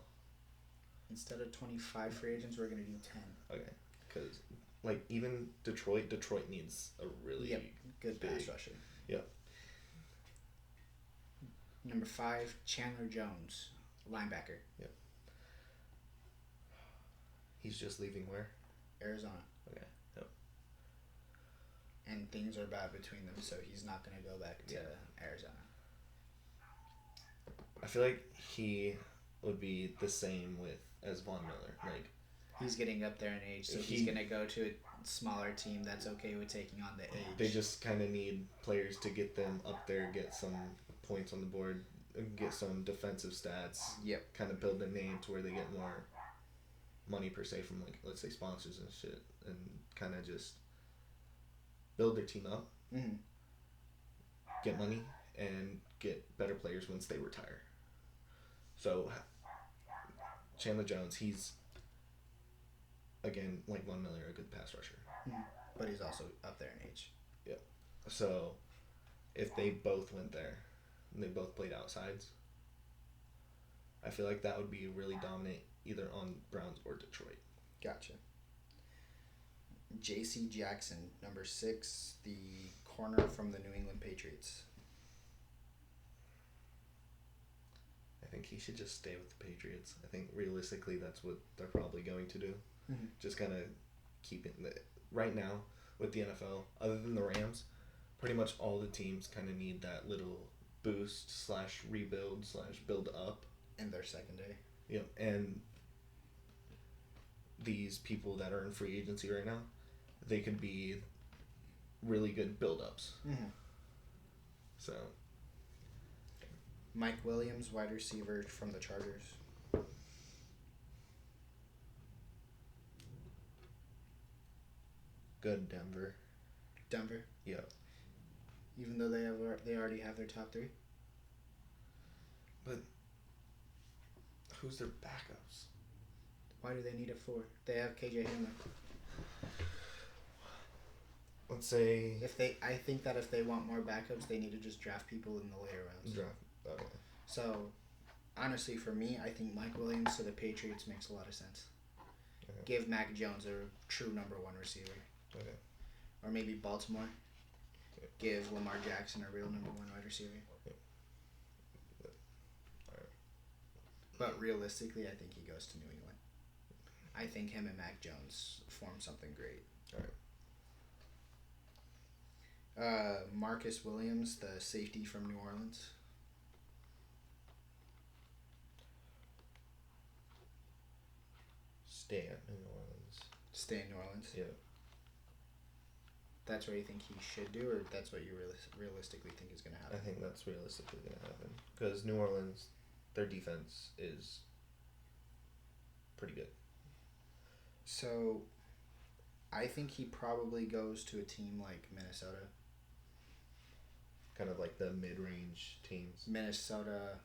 Instead of 25 free agents, we're going to do 10. Okay. Because, like, even Detroit needs a really good big pass rusher. Yep. Number 5, Chandler Jones, linebacker. Yep. He's just leaving where? Arizona. Okay. Yep. And things are bad between them, so he's not going to go back to Arizona. I feel like he would be the same as Von Miller. Like, he's getting up there in age, so he's going to go to a smaller team that's okay with taking on the age. They just kind of need players to get them up there, get some points on the board, and get some defensive stats. Yep. Kind of build their name to where they get more money per se from, like, let's say sponsors and shit, and kind of just build their team up, get money, and get better players once they retire. So Chandler Jones, he's again like Von Miller, a good pass rusher, but he's also up there in age. Yeah. So if they both went there and they both played outsides, I feel like that would be really dominant either on Browns or Detroit. Gotcha. J.C. Jackson, number 6, the corner from the New England Patriots. I think he should just stay with the Patriots. I think realistically that's what they're probably going to do. Mm-hmm. Just kind of keep it right now with the NFL, other than the Rams, pretty much all the teams kind of need that little boost / rebuild / build up. In their secondary. Yep, and these people that are in free agency right now, they could be really good build-ups. Mm-hmm. So, Mike Williams, wide receiver from the Chargers. good Denver. Denver? Yep. Even though they already have their top 3? But who's their backups? Why do they need a 4? They have KJ Hamler. Let's say I think that if they want more backups, they need to just draft people in the later rounds. Okay. So, honestly, for me, I think Mike Williams to the Patriots makes a lot of sense. Okay. Give Mac Jones a true number 1 receiver. Okay. Or maybe Baltimore. Okay. Give Lamar Jackson a real number 1 wide receiver. Okay. All right. But realistically, I think he goes to New England. I think him and Mac Jones form something great. All right. Marcus Williams, the safety from New Orleans. Stay at New Orleans. Stay in New Orleans? Yeah. That's what you think he should do, or that's what you realistically think is going to happen? I think that's realistically going to happen. Because New Orleans, their defense is pretty good. So, I think he probably goes to a team like Minnesota. Kind of like the mid-range teams. Minnesota,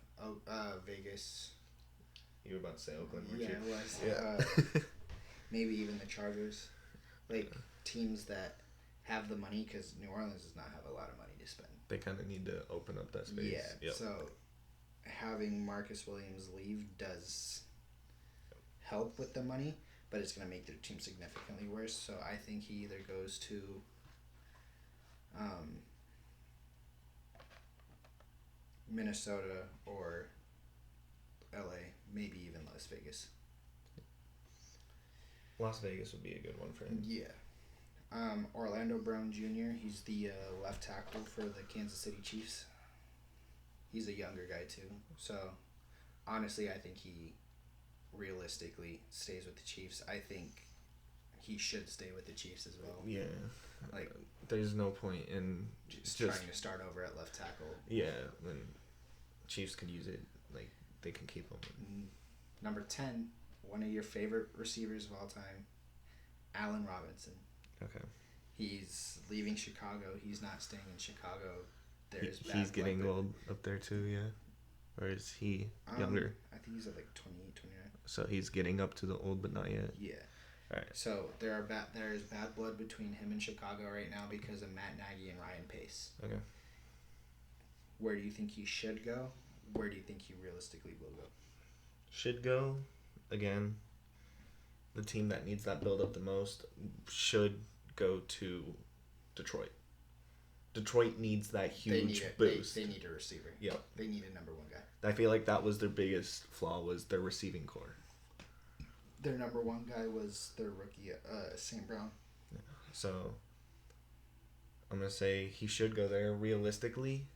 Vegas. You were about to say Oakland, weren't Yeah, you? it was. Yeah. Maybe even the Chargers. Like, teams that have the money, because New Orleans does not have a lot of money to spend. They kind of need to open up that space. Yeah, yep. So having Marcus Williams leave does help with the money, but it's going to make their team significantly worse. So I think he either goes to Minnesota or LA, maybe even Las Vegas. Las Vegas would be a good one for him. Yeah. Orlando Brown Jr., he's the left tackle for the Kansas City Chiefs. He's a younger guy too. So honestly, I think he realistically stays with the Chiefs. I think he should stay with the Chiefs as well. Yeah. Like, there's no point in just trying to start over at left tackle. Yeah, then Chiefs could use it. Like, they can keep him. Number 10, one of your favorite receivers of all time, Allen Robinson. Okay. He's leaving Chicago. He's not staying in Chicago. He's getting old up there too, yeah? Or is he younger? I think he's at like 28, 29. So he's getting up to the old, but not yet? Yeah. All right. So there is bad blood between him and Chicago right now because of Matt Nagy and Ryan Pace. Okay. Where do you think he should go? Where do you think he realistically will go? Should go, again, the team that needs that build up the most should go to Detroit. Detroit needs that huge boost. They need a receiver. Yeah. They need a number one guy. I feel like that was their biggest flaw, was their receiving core. Their number one guy was their rookie, St. Brown. Yeah. So, I'm going to say he should go there. Realistically,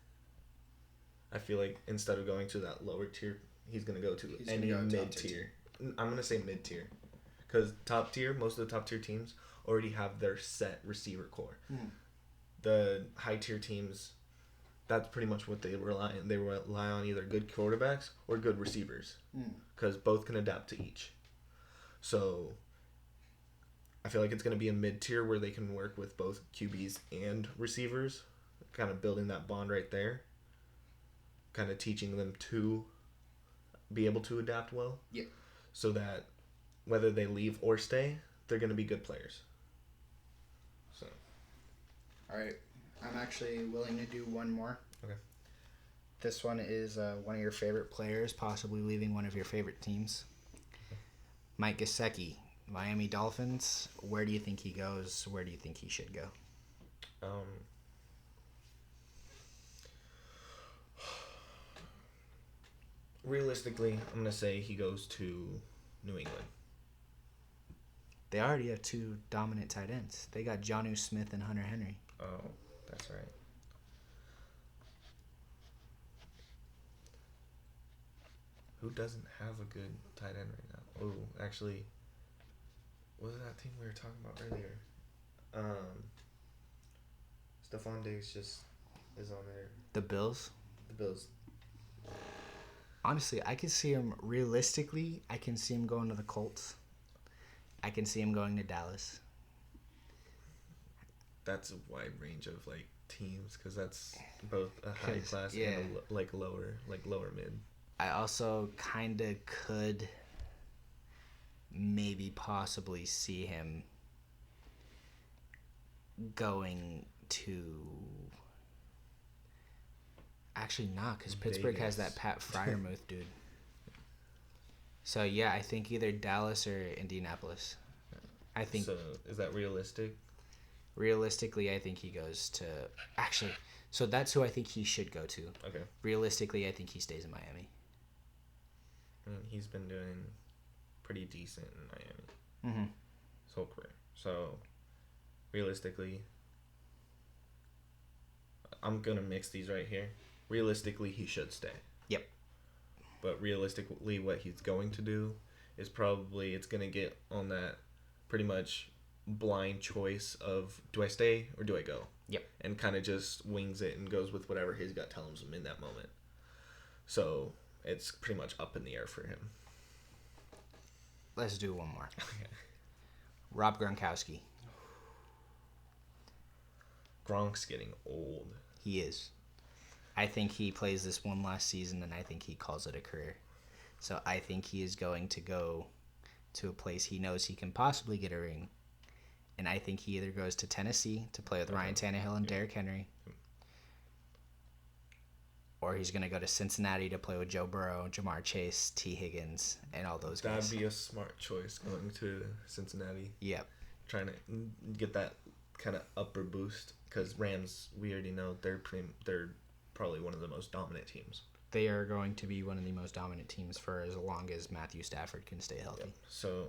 I feel like instead of going to that lower tier, he's going to go to any mid-tier. I'm going to say mid-tier. Because most of the top tier teams already have their set receiver core. Mm. The high-tier teams, that's pretty much what they rely on. They rely on either good quarterbacks or good receivers. Because both can adapt to each. So, I feel like it's going to be a mid-tier where they can work with both QBs and receivers. Kind of building that bond right there. Kind of teaching them to be able to adapt well. Yeah. So that whether they leave or stay, they're going to be good players. So. All right. I'm actually willing to do one more. Okay. This one is one of your favorite players, possibly leaving one of your favorite teams. Mike Gesicki, Miami Dolphins. Where do you think he goes? Where do you think he should go? Realistically, I'm going to say he goes to New England. They already have two dominant tight ends. They got Jonnu Smith and Hunter Henry. Oh, that's right. Who doesn't have a good tight end right now? Oh, actually, what was that team we were talking about earlier? Stephon Diggs just is on there. The Bills? The Bills. Honestly, I can see him realistically. I can see him going to the Colts. I can see him going to Dallas. That's a wide range of like teams because that's both a high class and a lower mid. I also kind of could maybe possibly see him going to. Actually, not, because Pittsburgh has that Pat Freiermuth dude. So, yeah, I think either Dallas or Indianapolis. I think. So, is that realistic? Realistically, I think he goes to. Actually, so that's who I think he should go to. Okay. Realistically, I think he stays in Miami. I mean, he's been doing pretty decent in Miami. Mm-hmm. His whole career. So, realistically, I'm going to mix these right here. Realistically, he should stay. Yep. But realistically, what he's going to do is probably it's going to get on that pretty much blind choice of do I stay or do I go? Yep. And kind of just wings it and goes with whatever his gut tells him in that moment. So it's pretty much up in the air for him. Let's do one more. Okay. Rob Gronkowski. Gronk's getting old. He is. I think he plays this one last season, and I think he calls it a career. So I think he is going to go to a place he knows he can possibly get a ring. And I think he either goes to Tennessee to play with Ryan Tannehill and Derrick Henry, or he's going to go to Cincinnati to play with Joe Burrow, Jamar Chase, T. Higgins, and all those guys. That'd be a smart choice going to Cincinnati. Yep. Trying to get that kind of upper boost because Rams, we already know they're probably one of the most dominant teams. They are going to be one of the most dominant teams for as long as Matthew Stafford can stay healthy. Yep. So,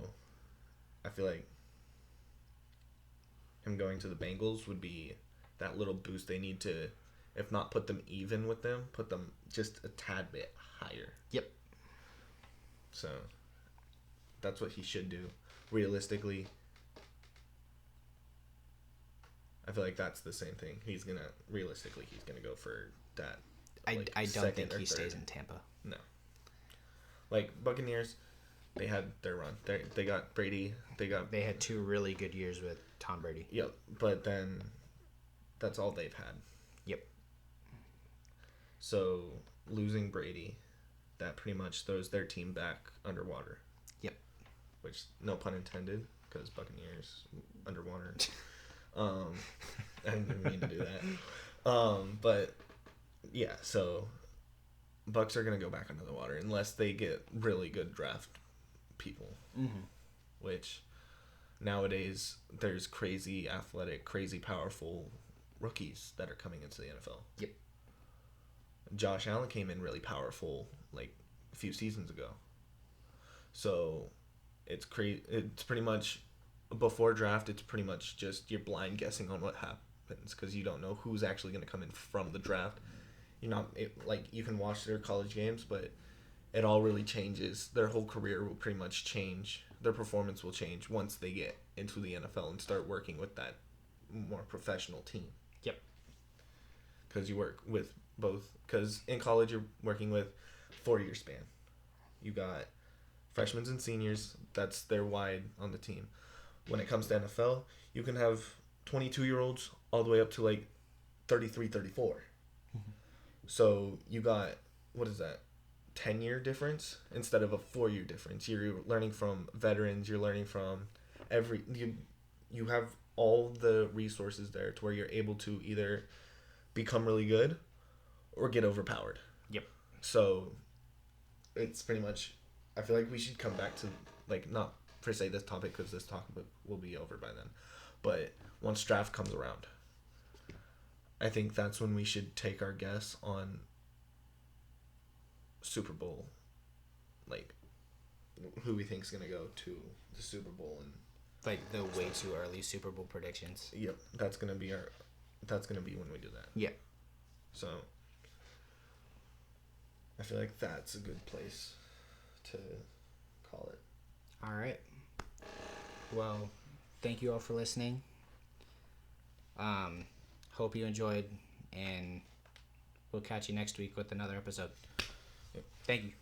I feel like him going to the Bengals would be that little boost they need to, if not put them even with them, put them just a tad bit higher. Yep. So, That's what he should do. Realistically, I feel like that's the same thing. He's gonna go for that. Like, I don't think he stays in Tampa. No. Like Buccaneers, they had their run. They got Brady. They had 2 really good years with Tom Brady. Yep, but then that's all they've had. Yep. So losing Brady, that pretty much throws their team back underwater. Yep. Which, no pun intended, because Buccaneers underwater. I didn't mean to do that. But yeah, so Bucks are gonna go back under the water unless they get really good draft people. Mm-hmm. Which nowadays there's crazy athletic, crazy powerful rookies that are coming into the NFL. Yep. Josh Allen came in really powerful like a few seasons ago. So it's pretty much before draft. It's pretty much just you're blind guessing on what happens because you don't know who's actually going to come in from the draft. You're not you can watch their college games, but it all really changes. Their whole career will pretty much change. Their performance will change once they get into the NFL and start working with that more professional team. Yep. Because you work with both. Because in college you're working with 4-year span. You got freshmen and seniors. That's their wide on the team. When it comes to NFL, you can have 22-year-olds all the way up to like 33, 34. Mm-hmm. So you got, what is that, 10-year difference instead of a 4-year difference. You're learning from veterans. You're learning from you have all the resources there to where you're able to either become really good or get overpowered. Yep. So it's pretty much, I feel like we should come back to, like, not per se this topic because this topic will be over by then, but once draft comes around, I think that's when we should take our guess on Super Bowl, like who we think is going to go to the Super Bowl and like the way too early Super Bowl predictions. Yep, that's going to be when we do that. Yep. So I feel like that's a good place to call it. All right. Well, thank you all for listening. Hope you enjoyed, and we'll catch you next week with another episode. Yep. Thank you.